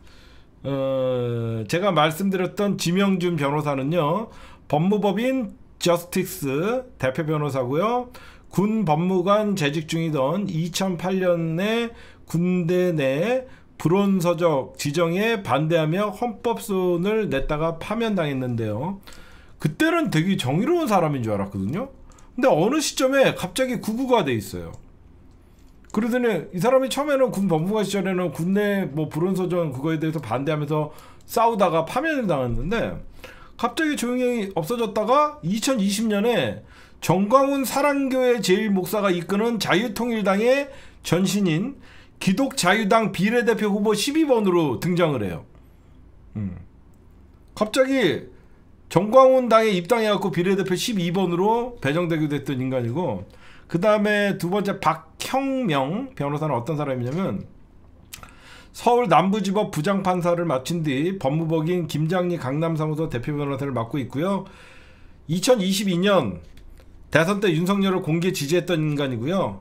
제가 말씀드렸던 지명준 변호사는요, 법무법인 저스틱스 대표 변호사고요. 군 법무관 재직 중이던 2008년에 군대 내 불온서적 지정에 반대하며 헌법소원을 냈다가 파면당했는데요. 그때는 되게 정의로운 사람인 줄 알았거든요. 근데 어느 시점에 갑자기 극우가 돼 있어요. 그러더니 이 사람이 처음에는 군 법무관 시절에는 군내 뭐 불온서적 그거에 대해서 반대하면서 싸우다가 파면을 당했는데, 갑자기 조용히 없어졌다가 2020년에 정광훈 사랑교회 제1목사가 이끄는 자유통일당의 전신인 기독자유당 비례대표 후보 12번으로 등장을 해요. 갑자기 정광훈 당에 입당해갖고 비례대표 12번으로 배정되기도 했던 인간이고, 그 다음에 두 번째 박형명 변호사는 어떤 사람이냐면, 서울 남부지법 부장판사를 마친 뒤 법무법인 김장리 강남사무소 대표 변호사를 맡고 있고요. 2022년 대선 때 윤석열을 공개 지지했던 인간이고요.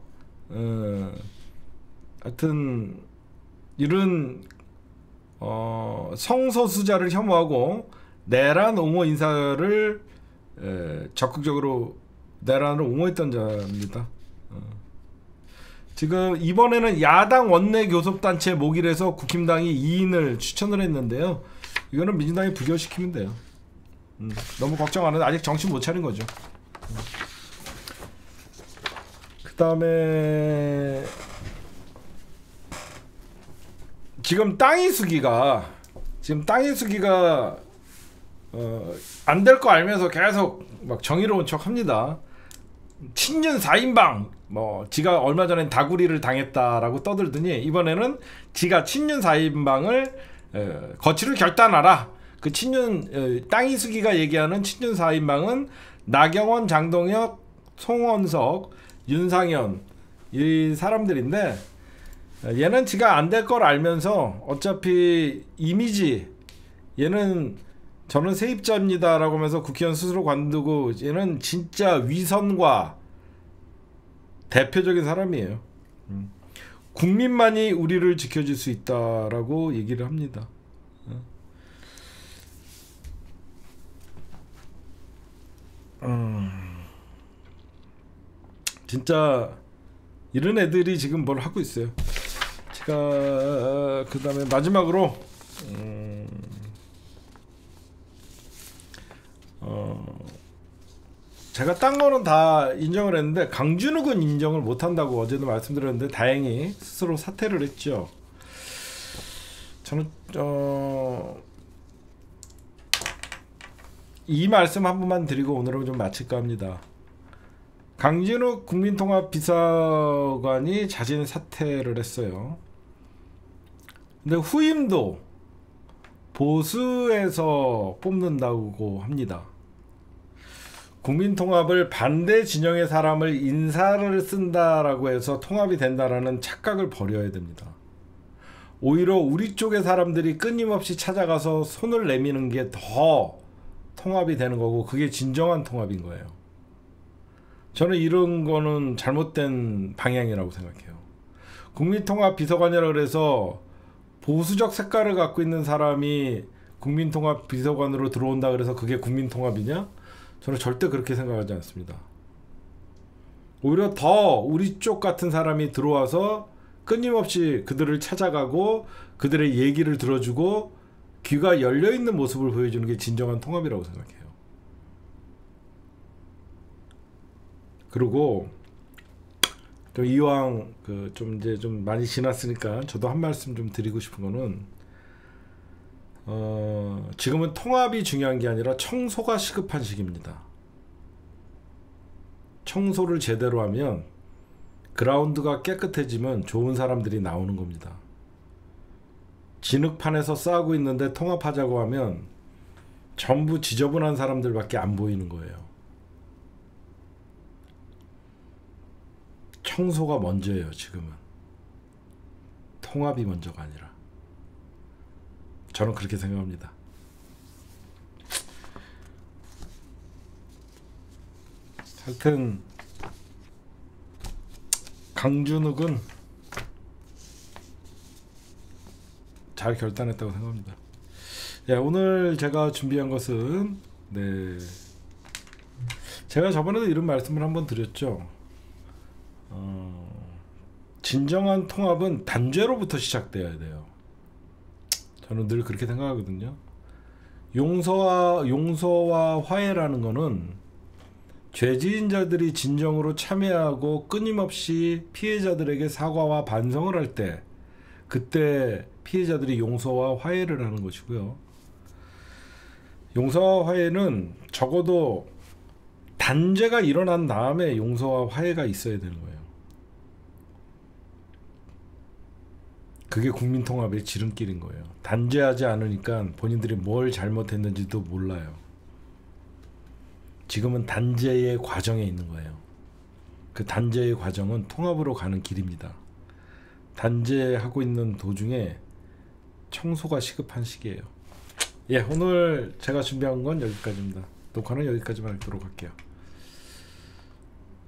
하여튼 이런 성소수자를 혐오하고 내란 옹호 인사를 적극적으로 내란을 옹호했던 자입니다. 지금 이번에는 야당 원내 교섭단체 모길에서 국힘당이 2인을 추천을 했는데요. 이거는 민주당이 부결시키면 돼요. 너무 걱정 안 해도 아직 정신 못 차린 거죠. 그 다음에 지금 땅이 수기가 안 될 거 알면서 계속 막 정의로운 척 합니다. 친윤 4인방, 뭐 지가 얼마 전엔 다구리를 당했다라고 떠들더니 이번에는 지가 친윤 4인방을 거취를 결단하라. 그 친윤 땅이 수기가 얘기하는 친윤 4인방은 나경원, 장동혁, 송원석, 윤상현 이 사람들인데, 얘는 지가 안 될 걸 알면서 어차피 이미지, 얘는 저는 세입자입니다 라고 하면서 국회의원 스스로 관두고, 얘는 진짜 위선과 대표적인 사람이에요. 국민만이 우리를 지켜줄 수 있다라고 얘기를 합니다. 진짜 이런 애들이 지금 뭘 하고 있어요. 제가 그 다음에 마지막으로 제가 딴 거는 다 인정을 했는데 강준욱은 인정을 못한다고 어제도 말씀드렸는데, 다행히 스스로 사퇴를 했죠. 저는 이 말씀 한 번만 드리고 오늘은 좀 마칠까 합니다. 강준욱 국민통합비서관이 자진 사퇴를 했어요. 근데 후임도 보수에서 뽑는다고 합니다. 국민통합을 반대 진영의 사람을 인사를 쓴다라고 해서 통합이 된다라는 착각을 버려야 됩니다. 오히려 우리 쪽의 사람들이 끊임없이 찾아가서 손을 내미는 게 더 통합이 되는 거고, 그게 진정한 통합인 거예요. 저는 이런 거는 잘못된 방향이라고 생각해요. 국민통합 비서관이라고 그래서 보수적 색깔을 갖고 있는 사람이 국민통합 비서관으로 들어온다 그래서 그게 국민통합이냐? 저는 절대 그렇게 생각하지 않습니다. 오히려 더 우리 쪽 같은 사람이 들어와서 끊임없이 그들을 찾아가고 그들의 얘기를 들어주고 귀가 열려있는 모습을 보여주는 게 진정한 통합이라고 생각해요. 그리고 이왕 좀 이제 좀 많이 지났으니까 저도 한 말씀 좀 드리고 싶은 거는, 지금은 통합이 중요한 게 아니라 청소가 시급한 시기입니다. 청소를 제대로 하면 그라운드가 깨끗해지면 좋은 사람들이 나오는 겁니다. 진흙판에서 싸우고 있는데 통합하자고 하면 전부 지저분한 사람들밖에 안 보이는 거예요. 청소가 먼저예요. 지금은 통합이 먼저가 아니라. 저는 그렇게 생각합니다. 하여튼 강준욱은 잘 결단했다고 생각합니다. 오늘 제가 준비한 것은, 제가 저번에도 이런 말씀을 한번 드렸죠. 진정한 통합은 단죄로부터 시작돼야 돼요. 저는 늘 그렇게 생각하거든요. 용서와 화해라는 거는 죄지인자들이 진정으로 참여하고 끊임없이 피해자들에게 사과와 반성을 할 때, 그때 피해자들이 용서와 화해를 하는 것이고요. 용서와 화해는 적어도 단죄가 일어난 다음에 용서와 화해가 있어야 되는 거예요. 그게 국민통합의 지름길인 거예요. 단죄하지 않으니까 본인들이 뭘 잘못했는지도 몰라요. 지금은 단죄의 과정에 있는 거예요. 그 단죄의 과정은 통합으로 가는 길입니다. 단죄하고 있는 도중에 청소가 시급한 시기예요. 오늘 제가 준비한 건 여기까지입니다. 녹화는 여기까지만 하도록 할게요.